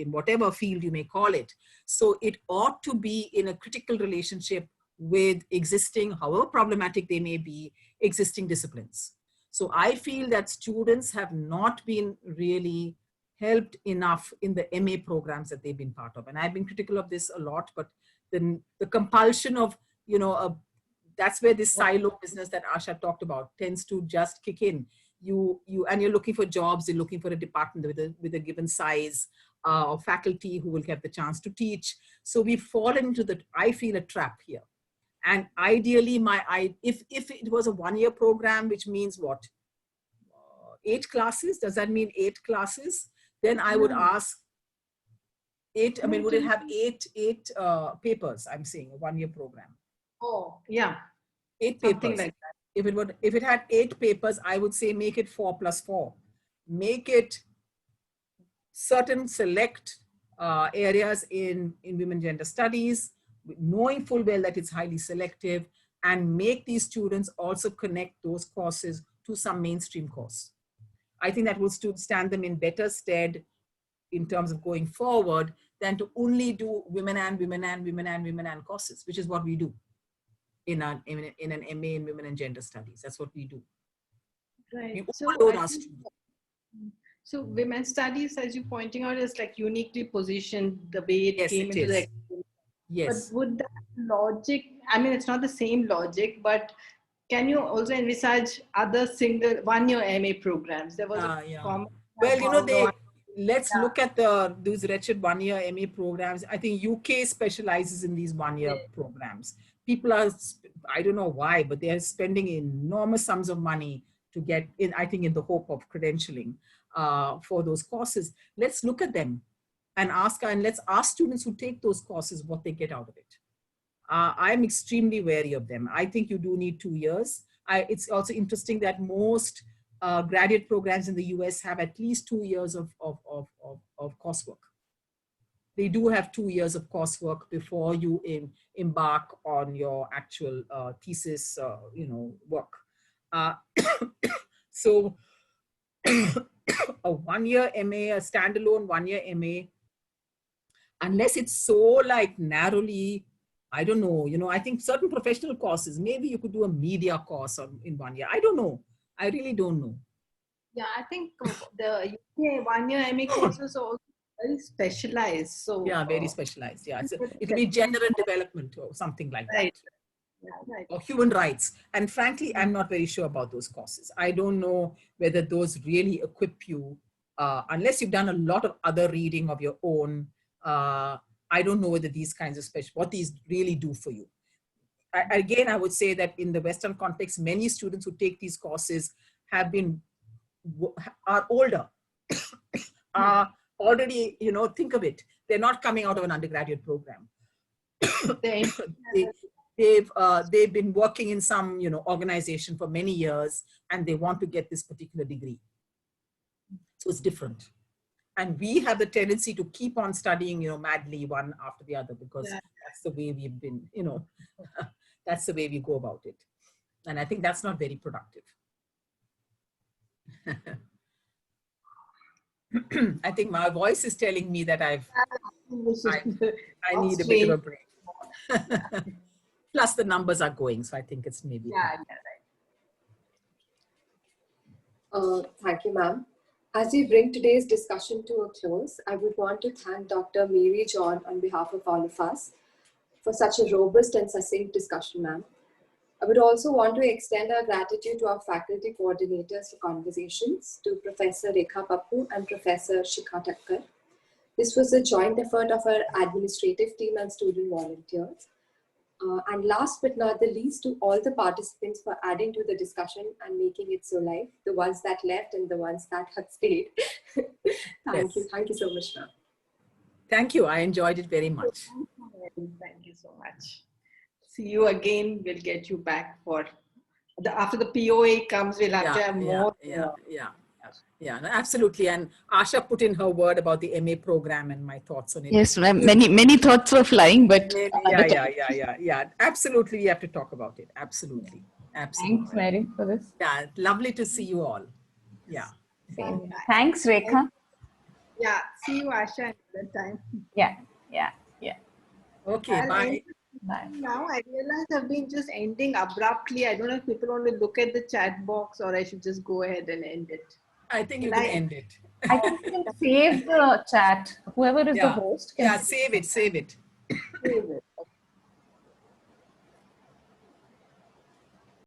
whatever field you may call it. So it ought to be in a critical relationship with existing, however problematic they may be, existing disciplines. So I feel that students have not been really helped enough in the MA programs that they've been part of. And I've been critical of this a lot, but then the compulsion of, you know, that's where this silo business that Asha talked about tends to just kick in. And you're looking for jobs, you're looking for a department with a given size of faculty who will get the chance to teach. So we've fallen into I feel, a trap here. And ideally, if it was a one-year program, which means what? 8 classes? Does that mean 8 classes? Then I would ask 8, I mean, would it have 8 papers? I'm saying a one-year program. Oh, yeah. 8 papers. Something like that. If it had 8 papers, I would say make it 4 plus 4. Make it certain select areas in women gender studies, knowing full well that it's highly selective, and make these students also connect those courses to some mainstream course. I think that will stand them in better stead in terms of going forward than to only do women and courses, which is what we do in an MA in women and gender studies. That's what we do. Right. So women's studies, as you're pointing out, is like uniquely positioned the way it came into the. Yes. But would that logic, I mean, it's not the same logic, but can you also envisage other single one-year MA programs? There was a comment. Well, you know, let's look at those wretched one-year MA programs. I think UK specializes in these one-year programs. People are, I don't know why, but they are spending enormous sums of money to get in, I think in the hope of credentialing for those courses. Let's look at them and let's ask students who take those courses what they get out of it. I'm extremely wary of them. I think you do need 2 years. It's also interesting that most graduate programs in the US have at least 2 years of coursework. They do have 2 years of coursework before you embark on your actual thesis, work. So a 1-year MA, a standalone 1-year MA, unless it's so like narrowly, I don't know, I think certain professional courses, maybe you could do a media course in 1 year. I don't know. I really don't know. Yeah, I think the UK 1-year MA courses are also very specialized. So yeah, very specialized. Yeah, it'll be gender and development or something like that. Yeah, right. Or human rights. And frankly, I'm not very sure about those courses. I don't know whether those really equip you, unless you've done a lot of other reading of your own. I don't know whether these kinds of what these really do for you. Again, I would say that in the Western context, many students who take these courses are older, are already, think of it. They're not coming out of an undergraduate program. They've been working in some, organization for many years, and they want to get this particular degree. So it's different. And we have the tendency to keep on studying, madly one after the other, because that's the way we've been, that's the way we go about it. And I think that's not very productive. I think my voice is telling me that I need a bit of a break. Plus the numbers are going, so I think it's maybe. Yeah, right. Thank you, ma'am. As we bring today's discussion to a close, I would want to thank Dr. Mary John on behalf of all of us for such a robust and succinct discussion, ma'am. I would also want to extend our gratitude to our faculty coordinators for conversations, to Professor Rekha Pappu and Professor Shikha Thakkar. This was a joint effort of our administrative team and student volunteers. And last but not the least, to all the participants for adding to the discussion and making it so live, the ones that left and the ones that have stayed. Thank you so much, ma'am. Thank you, I enjoyed it very much. Thank you so much. See you again, we'll get you back for, after the POA comes, we'll have to have more. Yeah, no, absolutely. And Asha put in her word about the MA program and my thoughts on it. Yes, many thoughts were flying, but yeah. Absolutely, we have to talk about it. Absolutely. Thanks, Mary, for this. Yeah, lovely to see you all. Yeah. Same. Thanks, Rekha. Yeah, see you, Asha, another time. Yeah. Okay, bye. Now I realize I've been just ending abruptly. I don't know if people want to look at the chat box or I should just go ahead and end it. I think you can end it. I think you can save the chat. Whoever is the host. Save it. Save it.